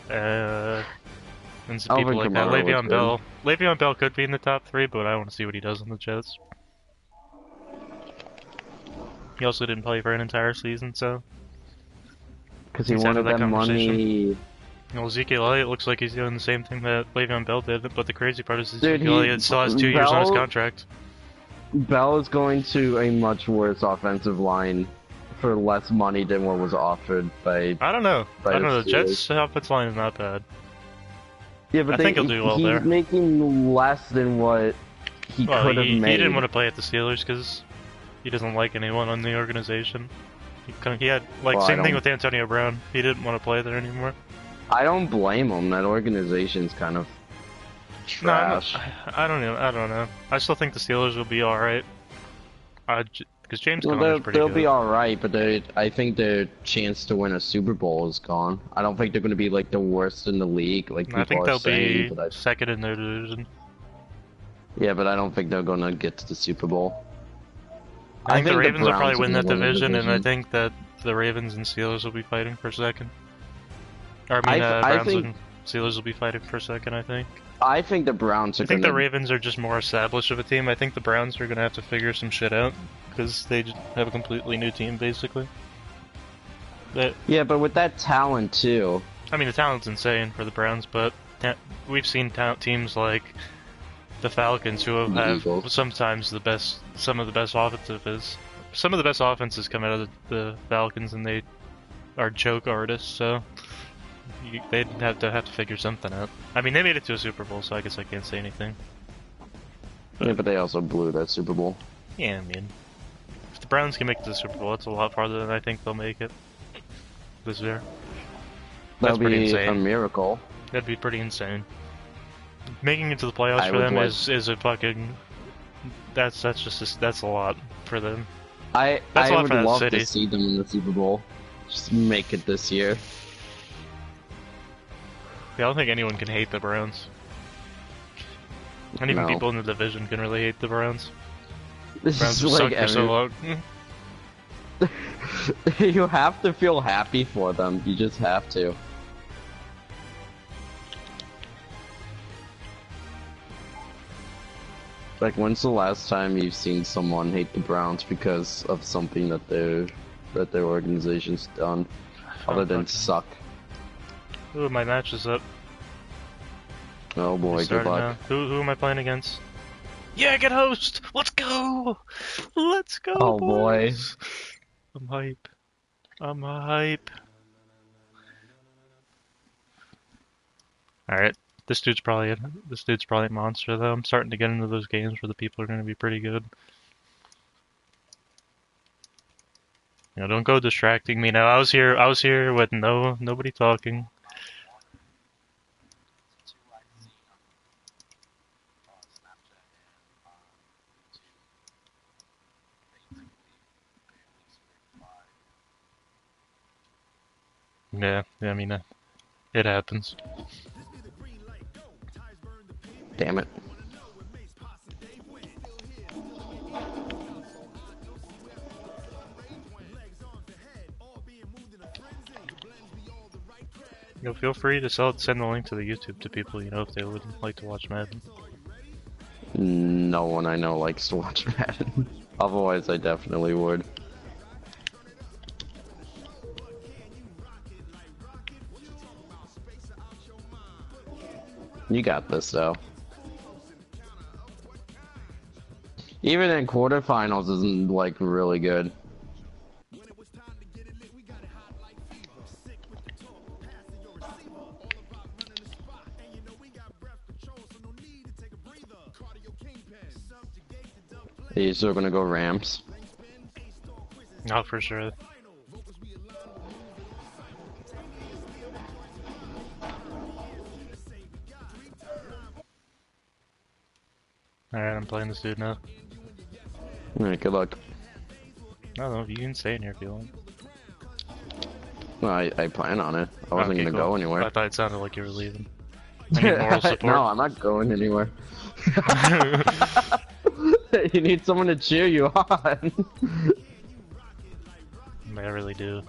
and some people like that. Le'Veon Bell. Le'Veon Bell could be in the top 3, but I want to see what he does on the Jets. He also didn't play for an entire season, so. Because he wanted that money. Well, Ezekiel Elliott looks like he's doing the same thing that Le'Veon Bell did, but the crazy part is Ezekiel Elliott still has 2 years on his contract. Bell is going to a much worse offensive line for less money than what was offered by. I don't know. The Jets' offensive line is not bad. Yeah, but I think he'll do well there. He's making less than what he could have made. He didn't want to play at the Steelers because he doesn't like anyone on the organization. He had same thing with Antonio Brown. He didn't want to play there anymore. I don't blame him. That organization's kind of trash. No, I don't know. I still think the Steelers will be all right. Because James Conner's pretty good. They'll be all right, but I think their chance to win a Super Bowl is gone. I don't think they're going to be like the worst in the league. I think they'll be second in their division. Yeah, but I don't think they're going to get to the Super Bowl. I think the Ravens will probably win that division, and I think that the Ravens and Steelers will be fighting for second. Browns and Steelers will be fighting for second, I think. I think the Browns are I think the Ravens are just more established of a team. I think the Browns are going to have to figure some shit out, because they just have a completely new team, basically. Yeah, but with that talent, too. I mean, the talent's insane for the Browns, but we've seen teams like the Falcons who have sometimes some of the best offenses. Some of the best offenses come out of the Falcons, and they are joke artists, so they'd have to figure something out. I mean, they made it to a Super Bowl, so I guess I can't say anything. But they also blew that Super Bowl. Yeah, I mean, if the Browns can make it to the Super Bowl, it's a lot farther than I think they'll make it this year. That'd be a miracle. That'd be pretty insane. Making it to the playoffs for them is a fucking. That's a lot for them. I would love to see them in the Super Bowl. Just make it this year. Yeah, I don't think anyone can hate the Browns. And even people in the division can really hate the Browns. This Browns is like so long. You have to feel happy for them. You just have to. Like, when's the last time you've seen someone hate the Browns because of something that their organization's done, other than suck? Ooh, my match is up. Oh boy, good luck. Who am I playing against? Yeah, get host! Let's go! Let's go, oh boys. Boy. I'm hype. I'm hype. Alright. This dude's probably a monster though. I'm starting to get into those games where the people are going to be pretty good. You know, don't go distracting me now. I was here with nobody talking. Yeah, I mean, it happens. Damn it. Feel free to send the link to the YouTube to people if they would like to watch Madden. No one I know likes to watch Madden. Otherwise, I definitely would. You got this, though. Even in quarterfinals isn't, like, really good. Are you still gonna go Rams? Not for sure. Alright, I'm playing this dude now. Alright, good luck. No, you can stay in here if you want. No, I plan on it. I wasn't Okay, gonna cool. go anywhere. I thought it sounded like you were leaving. I need moral support. No, I'm not going anywhere. You need someone to cheer you on. I really do.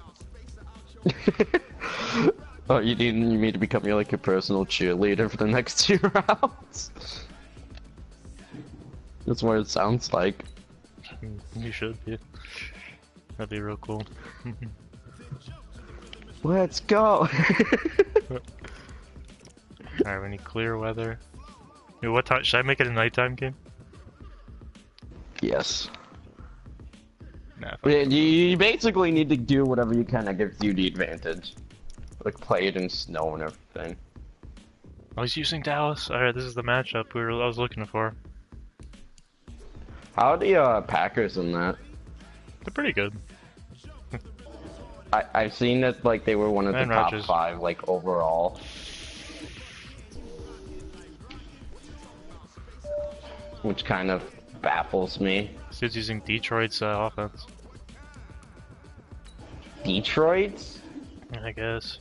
Oh, you need me to become your personal cheerleader for the next 2 rounds? That's what it sounds like. You should be. That'd be real cool. Let's go! Alright, we need clear weather. Dude, what time? Should I make it a nighttime game? Yes. Nah, You basically need to do whatever you can that gives you the advantage. Like play it in snow and everything. I was using Dallas. Alright, this is the matchup I was looking for. How are the Packers in that? They're pretty good. I've seen that they were one of the And top Rodgers. 5 overall. Which kind of baffles me. This dude's using Detroit's offense. Detroit? I guess.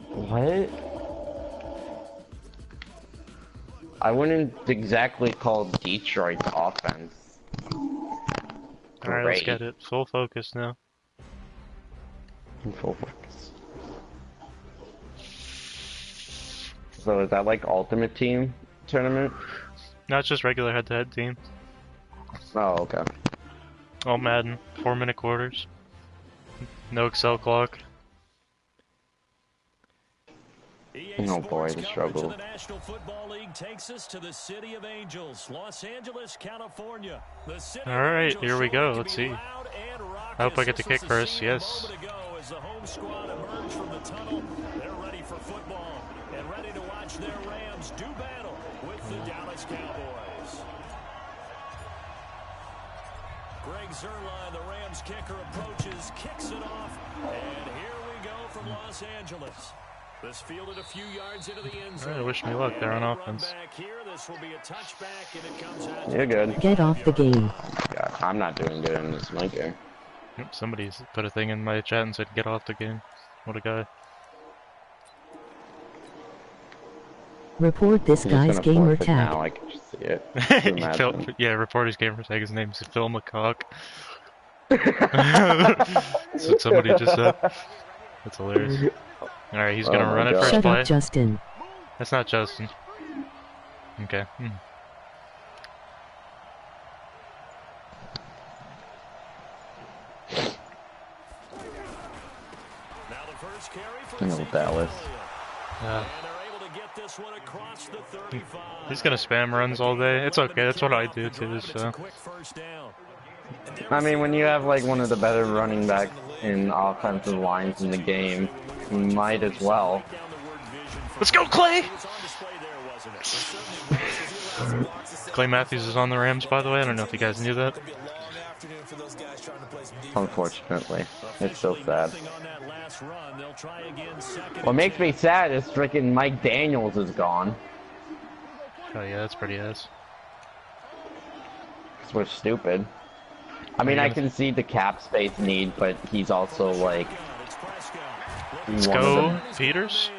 What? I wouldn't exactly call Detroit's offense Alright, let's great. get it. Full focus now. In full focus. So is that Ultimate Team tournament? No, it's just regular head-to-head team. Oh, okay. All Madden. 4-minute quarters. No Excel clock. Oh boy, the struggle. The National Football League takes us to the City of Angels, Los Angeles, California. Alright, here we go. Let's see. I hope I get to kick first. Yes. As the home squad emerge from the tunnel, they're ready for football and ready to watch their Rams do battle with the Dallas Cowboys. Greg Zuerlein, the Rams kicker, approaches, kicks it off, and here we go from Los Angeles. This fielded a few yards into the end zone. Alright, wish me luck there on offense. This will be a touchback, and it comes out. You're good. Get off the game. God, I'm not doing good in this maker. Yep, somebody's put a thing in my chat and said get off the game. What a guy. Report this I'm just guy's gonna gamer forfeit tag. now, I can just see it. Imagine. Yeah, report his gamer tag. His name's Phil McCock. That's what somebody just said. That's hilarious. Alright, he's gonna run it God. first Shut play. up, Justin. That's not Justin. Okay. Now the first carry for No, Dallas. and they're able to get this one across the 35. He's gonna spam runs all day. It's okay. That's what I do too. So. Quick first down. I mean, when you have one of the better running backs in offensive lines in the game, you might as well. Let's go, Clay! Clay Matthews is on the Rams, by the way. I don't know if you guys knew that. Unfortunately, it's so sad. What makes me sad is freaking Mike Daniels is gone. Oh yeah, that's pretty ass. Because we're stupid. I mean, I can see the cap space need, but he's also Let's One of go, them. Peters.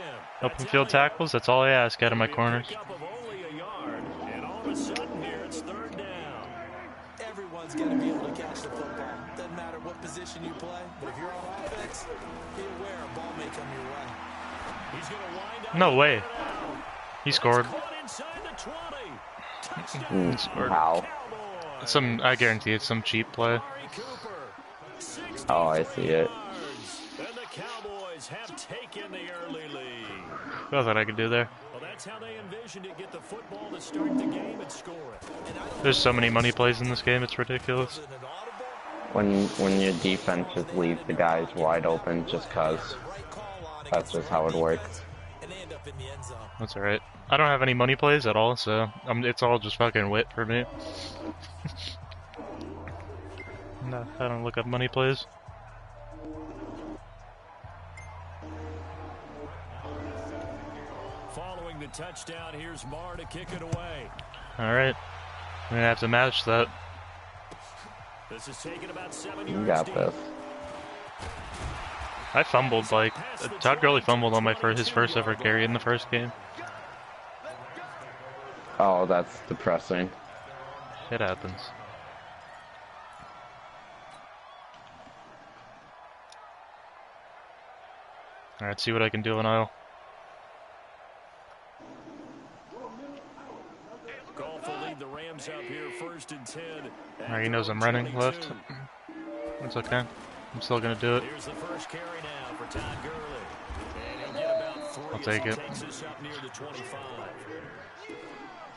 Open field tackles, that's all I ask out of my corners. And all of a sudden here it's third down. Everyone's got to be able to catch the football. Doesn't matter what position you play, but if you're on offense, be aware a ball may come your way. He's going to wind up. No way. He scored. Caught inside the 20. Touchdown. He scored. Wow. I guarantee it's some cheap play. Oh, I see it. And the Cowboys have taken the early lead. Nothing I could do there. Well, that's how they envisioned it. Get the football to start the game and score it. There's so many money plays in this game, it's ridiculous. When your defense just leaves the guys wide open just cause that's just how it works. That's alright. I don't have any money plays at all, so it's all just fucking wit for me. No, I don't look up money plays. Following the touchdown, here's Marr to kick it away. Alright. I'm gonna have to match that. This is taking about 7 You yards got deep. this. I fumbled, like, Todd Gurley fumbled on his first ever carry in the first game. Oh, that's depressing. It happens. Alright, see what I can do on aisle. Golf will lead the Rams up here, 1st and 10. Alright, he knows I'm running left. That's okay. I'm still gonna do it. Here's the first carry now for Todd Gurley. And he'll get about 3 I'll take as it. he takes us up near the 25.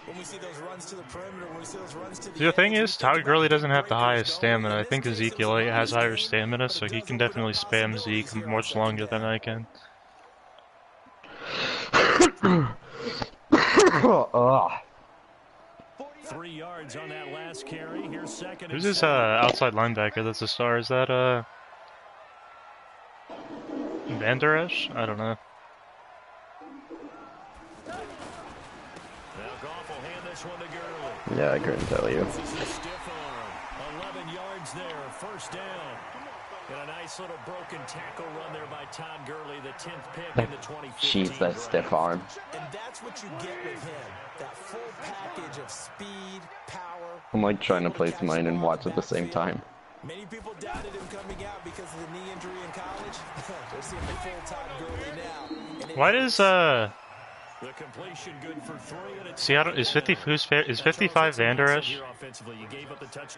When we see those runs to the perimeter, when we see those runs to The thing is, Todd Gurley doesn't have the highest stamina. I think Ezekiel has higher stamina, so he can definitely spam Zeke much longer than I can. Ugh. 3 yards on that last carry. Here's second. Who's and this 7. outside linebacker that's a star? Is that Van Der Esch? I don't know. Now Goff will hand this one to Gurley. Yeah, I couldn't tell you. This is a stiff arm. 11 yards there. First down. And a nice little broken tackle run there by Todd Gurley, the 10th pick in the 2015 Jeez, that draft. stiff arm. And that's what you get with him. That full package of speed, power. I'm like trying to place mine and watch at the same time. Many people doubted him coming out because of the knee injury in college. They're seeing the full Todd Gurley now. And Why does The completion good for 3, and it's Seattle is 55 Van Der Esch?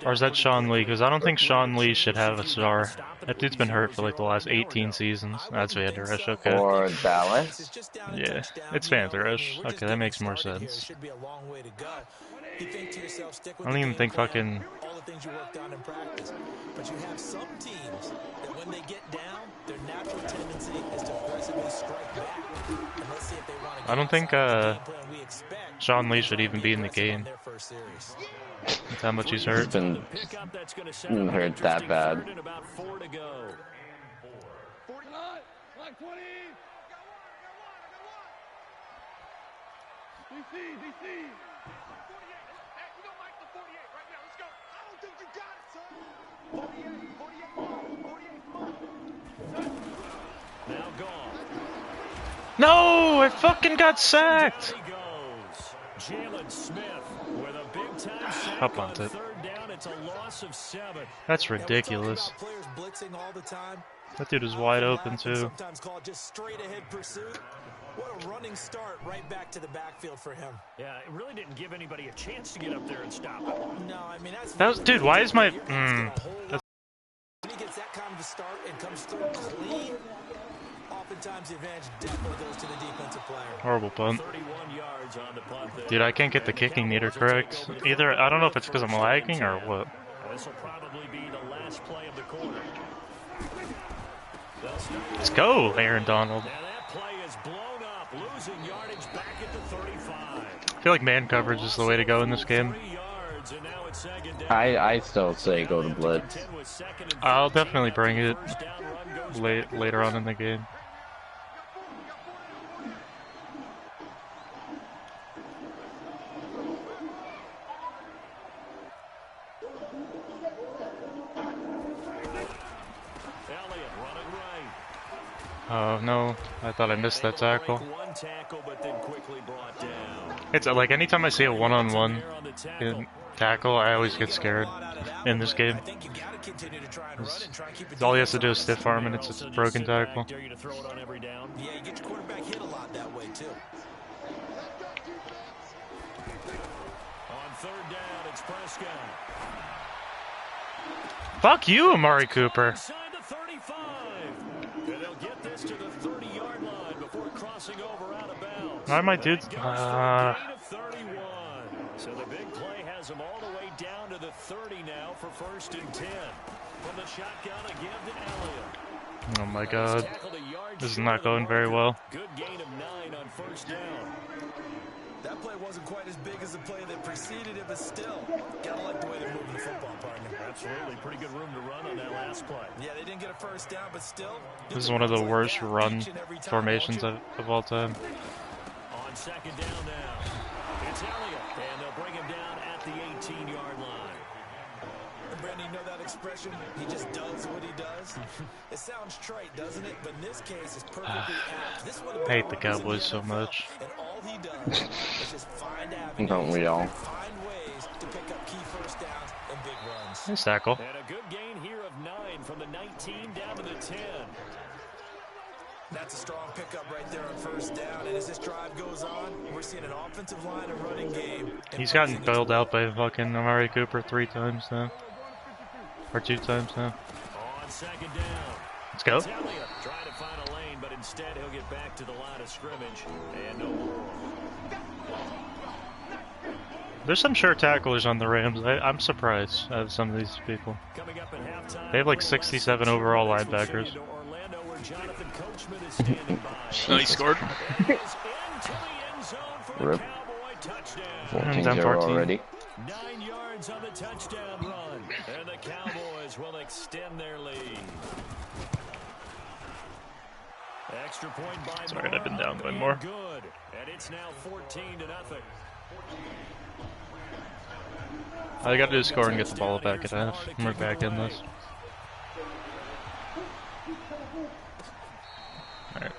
Or is that Sean Lee? Because I don't think Sean Lee should have a star. That dude's been hurt for like the last 18 seasons. That's Van Der Esch, okay. Or Dallas. Yeah, it's Van Der Esch. Okay, that makes more sense. I don't even think fucking... all the things you worked on in practice. But you have some teams that when they get down, their natural tendency is to aggressively strike back. And let's see if they want to I don't think Sean Lee should even be in the game. That's how much he's hurt. Been hurt that bad. and about 4 to go. 49, like 20. DC, DC. 48. Hey, we don't like the 48 right now. Let's go. I don't think you got it, son. 48, 48, 48. Now gone. No! I fucking got sacked! Down he goes. Jalen Smith with a big-time sack Up on on it. 3rd down. It's a loss of 7. That's ridiculous. Players blitzing all the time. That dude is wide open too. Sometimes called just straight ahead pursuit. What a running start right back to the backfield for him. Yeah, it really didn't give anybody a chance to get up there and stop it. No, I mean That was, dude, why is my... When he gets that kind of a start and comes through clean, oftentimes the advantage definitely goes to the defensive player. Horrible punt. 31 yards on the punt there. Dude, I can't get the kicking meter correct. Either, I don't know if it's because I'm lagging or what. This will probably be the last play of the quarter. Let's go, Aaron Donald. Now that play is blown up, losing yardage back at the 35. I feel like man coverage is the way to go in this game. 3 yards, and now it's second down. I still say go to blitz. I'll definitely bring it later on in the game. Oh no, I thought I missed that tackle. One tackle, but then quickly brought down. It's like anytime I see a one-on-one tackle, I always get scared in this game. All he has to do is stiff arm and it's a broken tackle. Yeah, you get your quarterback hit a lot that way too. On third down, it's Prescott. Fuck you, Amari Cooper. Inside the 35. And they'll get this to the 30-yard line before crossing over out of bounds. Why my dude? So the big play has them all the way down to the 30 now for 1st and 10. From the shotgun again to Elliott. Oh my god. This is not going very well. Good gain of 9 on 1st down. That play wasn't quite as big as the play that preceded it, but still, gotta like the way they're moving the football, partner. Absolutely, pretty good room to run on that last play. Yeah, they didn't get a 1st down, but still. This is one of the worst run formations of all time. On 2nd down now, it's Elliott, and they'll bring him down at the 18-yard line. And Brandon, you know that expression? He just does what he does. It sounds trite, doesn't it? But in this case, it's perfectly apt. This I hate the Cowboys so much. And all he does is just find avenues, Don't we all? find ways to pick up key 1st downs and big runs. Nice tackle. And a good gain here of 9 from the 19 down to the 10. That's a strong pickup right there on 1st down. And as this drive goes on, we're seeing an offensive line and running game. He's gotten bailed out by fucking Amari Cooper 3 times now. Or 2 times now. On 2nd down. Let's go. It's Elliott trying to find a lane, but instead he'll get back to the line of scrimmage. And no more. There's some sure tacklers on the Rams. I'm surprised at some of these people. Coming up at halftime, They have like 67 overall linebackers. Orlando, where Jonathan Coachman is standing by. Oh, he scored. That is into the end zone for the Rip. Cowboy touchdown. 14-0 14. already. 9 yards on the touchdown run. And the Cowboys will extend their lead. Extra point by Sorry, Moore. I've been down by And more. Good. And it's now 14-0. All you gotta do is score and get the ball back at half. And we're back in this. Alright.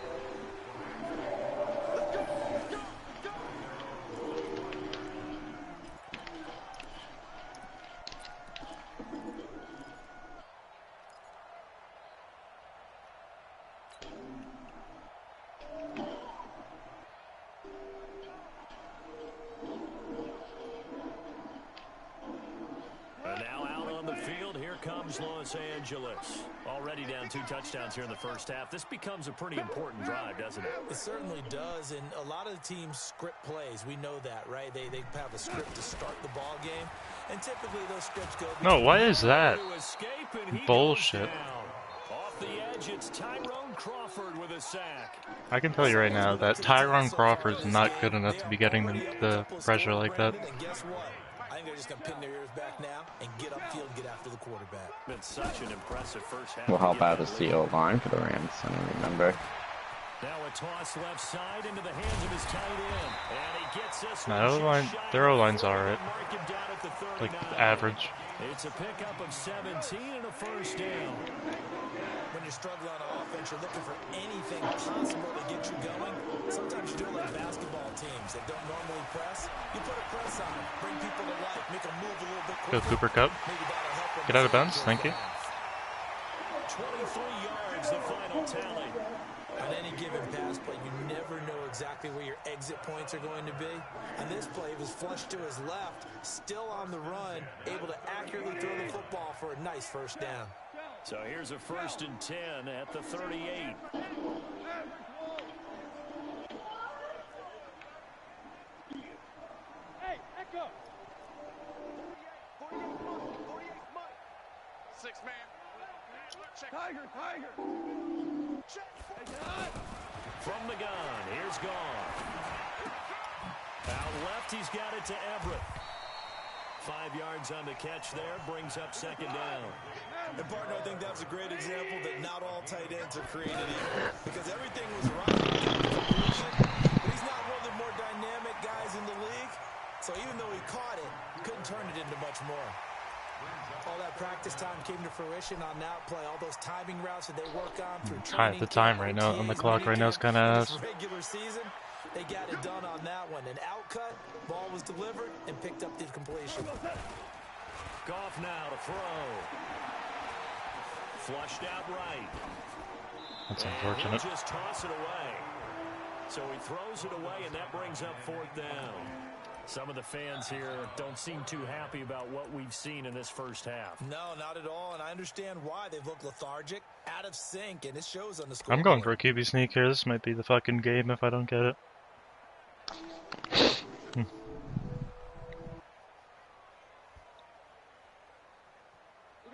And now out on the field, here comes Los Angeles. Already down 2 touchdowns here in the 1st half. This becomes a pretty important drive, doesn't it? It certainly does, and a lot of the teams script plays. We know that, right? They have a script to start the ball game, and typically those scripts go... No, what is that? To escape, and he Bullshit. goes down. Off the edge, it's Tyrone Crawford with a sack. I can tell you right now that Tyrone Crawford is not good enough to be getting the pressure like that. And guess what? I think they're just going to pin their ears back now and get upfield and get after the quarterback. Been such an impressive first half. Well, how bad is the O-line for the Rams? I don't remember. Now a toss left side into the hands of his tight end. And he gets this No, one. O-line, their O-line's alright. Mark him down at the 39. Like average. It's a pickup of 17 and a 1st down. When you're struggling on offense, you're looking for anything possible to get you going. Sometimes you do it like basketball teams that don't normally press. You put a press on them, bring people to life, make them move a little bit Go quicker. Cooper Cup. Maybe that'll help them. Get out of bounds. Thank you. 23 yards, the final tally. On any given pass play, you never know exactly where your exit points are going to be. On this play, it was flushed to his left, still on the run, able to accurately throw the football for a nice 1st down. So here's a 1st and 10 at the 38. Hey, echo. 48 Mike. 6 man. Tiger. From the gun, here's Gone. Out left, he's got it to Everett. 5 yards on the catch there, brings up 2nd down. And partner, I think that was a great example that not all tight ends are created equal. Because everything was right. But he's not one of the more dynamic guys in the league. So even though he caught it, couldn't turn it into much more. All that practice time came to fruition on that play. All those timing routes that they work on through training. The time right now on the clock right now is kind of ass. Regular season, they got it done on that one. An outcut, ball was delivered, and picked up the completion. Goff now to throw. Flushed out right. That's unfortunate. He'll just toss it away. So he throws it away, and that brings up 4th down. Some of the fans here don't seem too happy about what we've seen in this first half. No, not at all, and I understand why. They've looked lethargic, out of sync, and it shows on the score. I'm going for a QB sneak here. This might be the fucking game if I don't get it.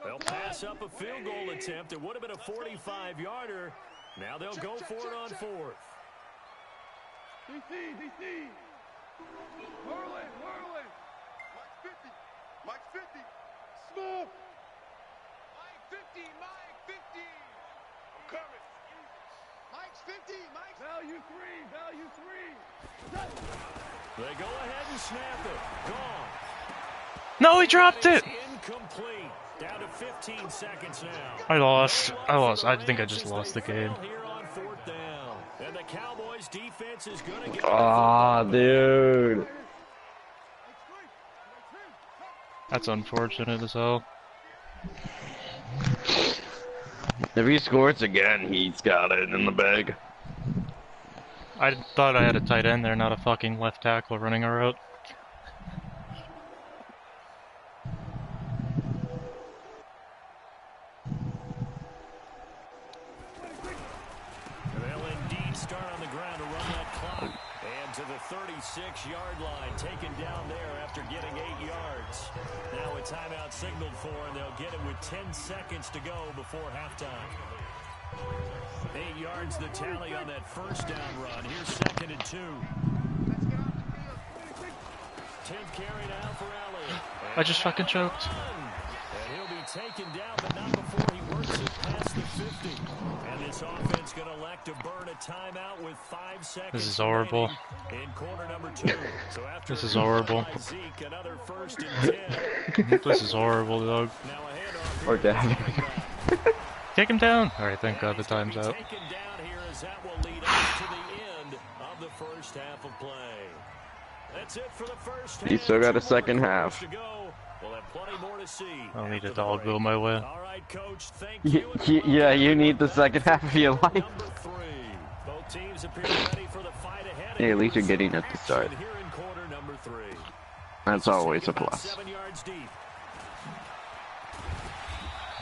They'll pass up a field goal attempt. It would have been a 45-yarder. Now they'll go for it on 4th. DC. Whirling. Mike 50. Mike 50. Smooth. Mike 50. I'm coming. Mike's 50. Value 3. They go ahead and snap it. Gone. No, he dropped it. Incomplete. Down to 15 seconds now. I lost. I think I just lost the game. Here on 4th down. And the Cowboys defense is going to get Dude. That's unfortunate as hell. If he scores again, he's got it in the bag. I thought I had a tight end there, not a fucking left tackle running a route. They'll indeed start on the ground to run that clock. And to the 36-yard line, taken down there after getting 8 yards. Now a timeout signaled for, and they'll get it with 10 seconds to go before halftime. 8 yards the tally on that first down run. Here's 2nd and 2. 10th carry now for Elliott. I just fucking choked. And he'll be taken down, but not before he works it past the 50. And this offense going to elect to burn a timeout with 5 seconds. This is horrible. In quarter number 2. So after This is horrible. Zeke, another 1st and 10. This is horrible, dog. Now a handoff Or here. Dad. Take him down. Alright, thank God the time's out. Taken down here as that will lead us to the end of the first half of play. That's it for the first half. He's still got a 2 more second quarters half. to go. We'll have plenty more to see. I'll need a after the dog break. go my way. All right, Coach, thank you. Yeah, you need the second half of your life. Number 3. Both teams appear ready for the fight ahead. Hey, at least you're getting at the start. Here in quarter number 3. That's always a About plus. 7 yards deep.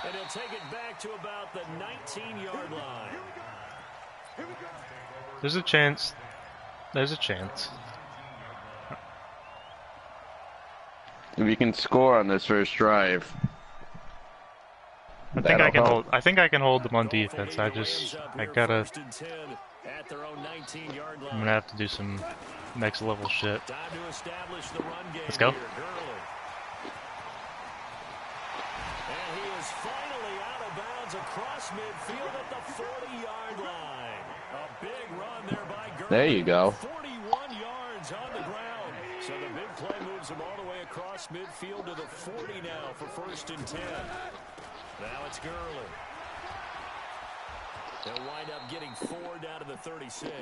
And he'll take it back to about the 19-yard line. There's a chance. There's a chance. If you can score on this first drive, I think I can that'll hold. I think I can hold them on defense. I gotta. First and 10 at their own 19-yard line. I'm gonna have to do some next level shit. Time to establish the run game. Let's go. Here, Gurley. And he is finally out of bounds across midfield at the 40-yard line. A big run there by Gurley. There you go. 41 yards on the ground. So the big play moves him all the way across midfield to the 40 now for 1st and 10. Now it's Gurley. They'll wind up getting 4 down to the 36.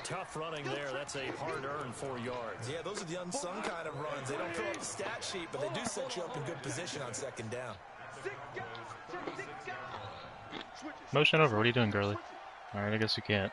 Tough running there. That's a hard-earned 4 yards. Yeah, those are the unsung kind of runs. They don't fill up the stat sheet, but they do set you up in good position on 2nd down. Motion over. What are you doing, Gurley? All right, I guess you can't.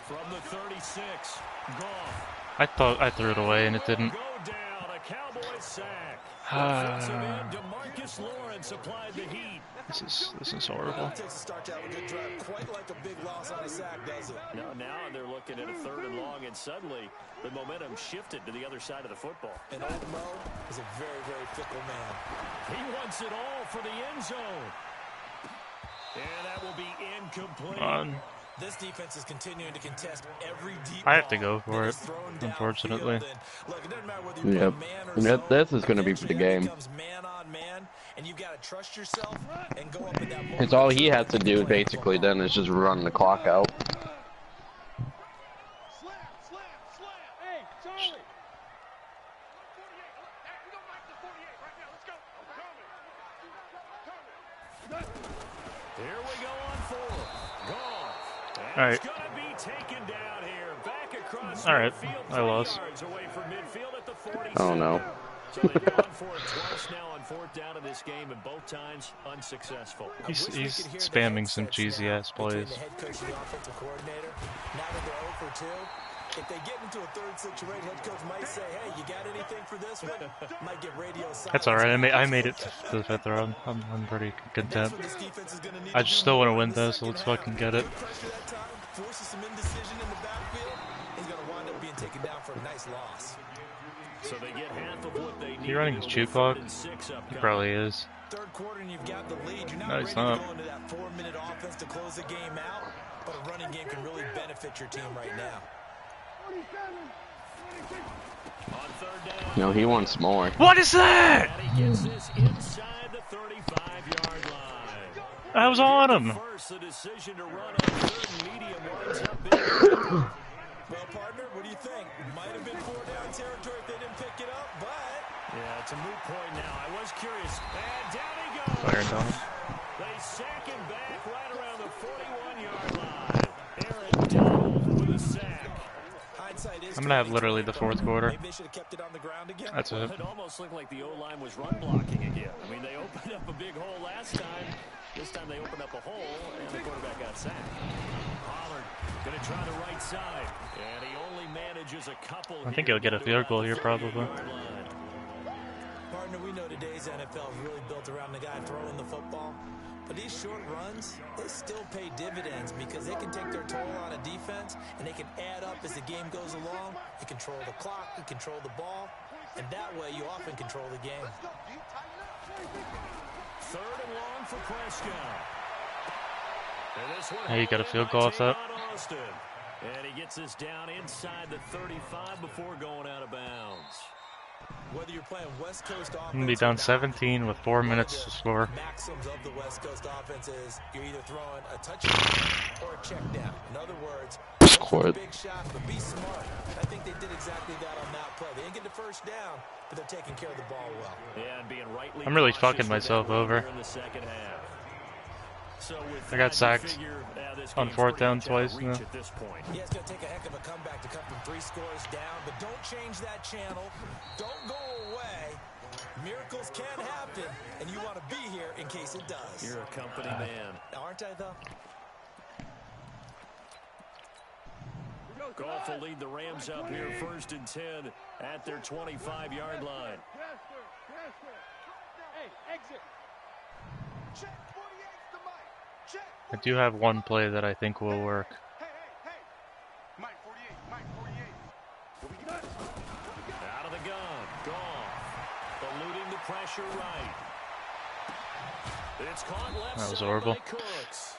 From the 36, Goff. I thought I threw it away and it didn't. Go down, a Cowboys sack. Defensive end DeMarcus Lawrence applied the heat. This is horrible. It takes a start to have a good drive, quite like a big loss on a sack, does it? Now they're looking at a 3rd and long, and suddenly the momentum shifted to the other side of the football. And old Mo is a very, very fickle man. He wants it all for the end zone. And that will be incomplete. Come on. This defense is continuing to contest every deep I have to ball go for that it, is thrown unfortunately. downfield. And look, it doesn't matter whether you Yep. play man or zone. This is going to be the Eventually, it game. becomes man on man, and you've got to trust yourself and go up in that moment. Because all he has to do basically then is just run the clock out. Alright. Alright, I lost. Oh no. So they've gone for it twice now on fourth down in this game, and both times unsuccessful. He's spamming some cheesy ass plays. The head coach and the offensive coordinator. Now that they're 0 for 2, if they get into a third situation, head coach might say, "Hey, you got anything for this one?" Might get radio silence. That's alright. I made it to the 5th round. I'm pretty content. I just still want to win though, so let's fucking get it. Forces some indecision in the backfield. He's going to wind up being taken down for a nice loss. So they get half of what they need. Is he running his chew clock? He probably is. Third quarter and you've got the lead. You're not No, ready he's to not. go into that 4-minute offense to close the game out, but a running game can really benefit your team right now. On third down. No, he wants more. What is that? And he gets this inside the 35-yard line. I was on him. First, the decision to run on third and medium winds up big. Well, partner, what do you think? Might have been 4-down territory if they didn't pick it up, but... Yeah, it's a moot point now. I was curious. And down he goes. Firing down. They sack him back right around the 41-yard line. Aaron Donald with a sack. Hindsight is I'm gonna have literally the 4th quarter. Maybe they should have kept it on the ground again. That's it. It almost looked like the O-line was run blocking again. I mean, they opened up a big hole last time. This time they opened up a hole, and the quarterback got sacked. Pollard going to try the right side, and he only manages a couple. I think he'll get a field goal here, probably. Partner, we know today's NFL is really built around the guy throwing the football. But these short runs, they still pay dividends because they can take their toll on a defense, and they can add up as the game goes along. You control the clock, you control the ball, and that way you often control the game. Third and long for Prescott. Hey, you got a field goal off that? And he gets this down inside the 35 before going out of bounds. Whether you're playing West Coast offense, I'm gonna be down 17 with 4 minutes to score. Maxims of the West Coast offense is you're either throwing a touchdown or a check down. In other words, Scored. big shot, but be smart. I think they did exactly that on that play. They didn't get the first down, but they're taking care of the ball well. Yeah, and being rightly I'm really cautious fucking with myself that over. in the second half. So with I got that, sacked you figure, this on game's 4th pretty down much out of twice reach now. at this point. Yeah, it's going to take a heck of a comeback to come from 3 scores down, but don't change that channel. Don't go away. Miracles can happen, and you want to be here in case it does. You're a company man. Aren't I, though? Goff will lead the Rams up here 1st and 10 at their 25-yard line. I do have one play that I think will work. Out of the gun, Goff, eluding the pressure right. It's caught left That was side horrible. by Cooks.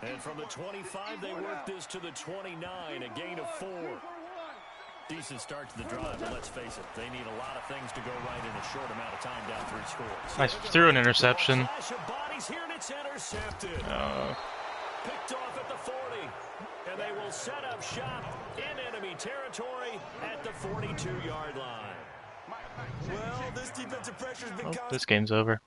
And from the 25, they work this to the 29, a gain of 4. Decent start to the drive, but let's face it, they need a lot of things to go right in a short amount of time down 3 scores. I threw an interception. Flash of bodies here, and it's intercepted. Picked off at the 40, and they will set up shop in enemy territory at the 42-yard line. Well, this defensive pressure's been Oh, this game's over.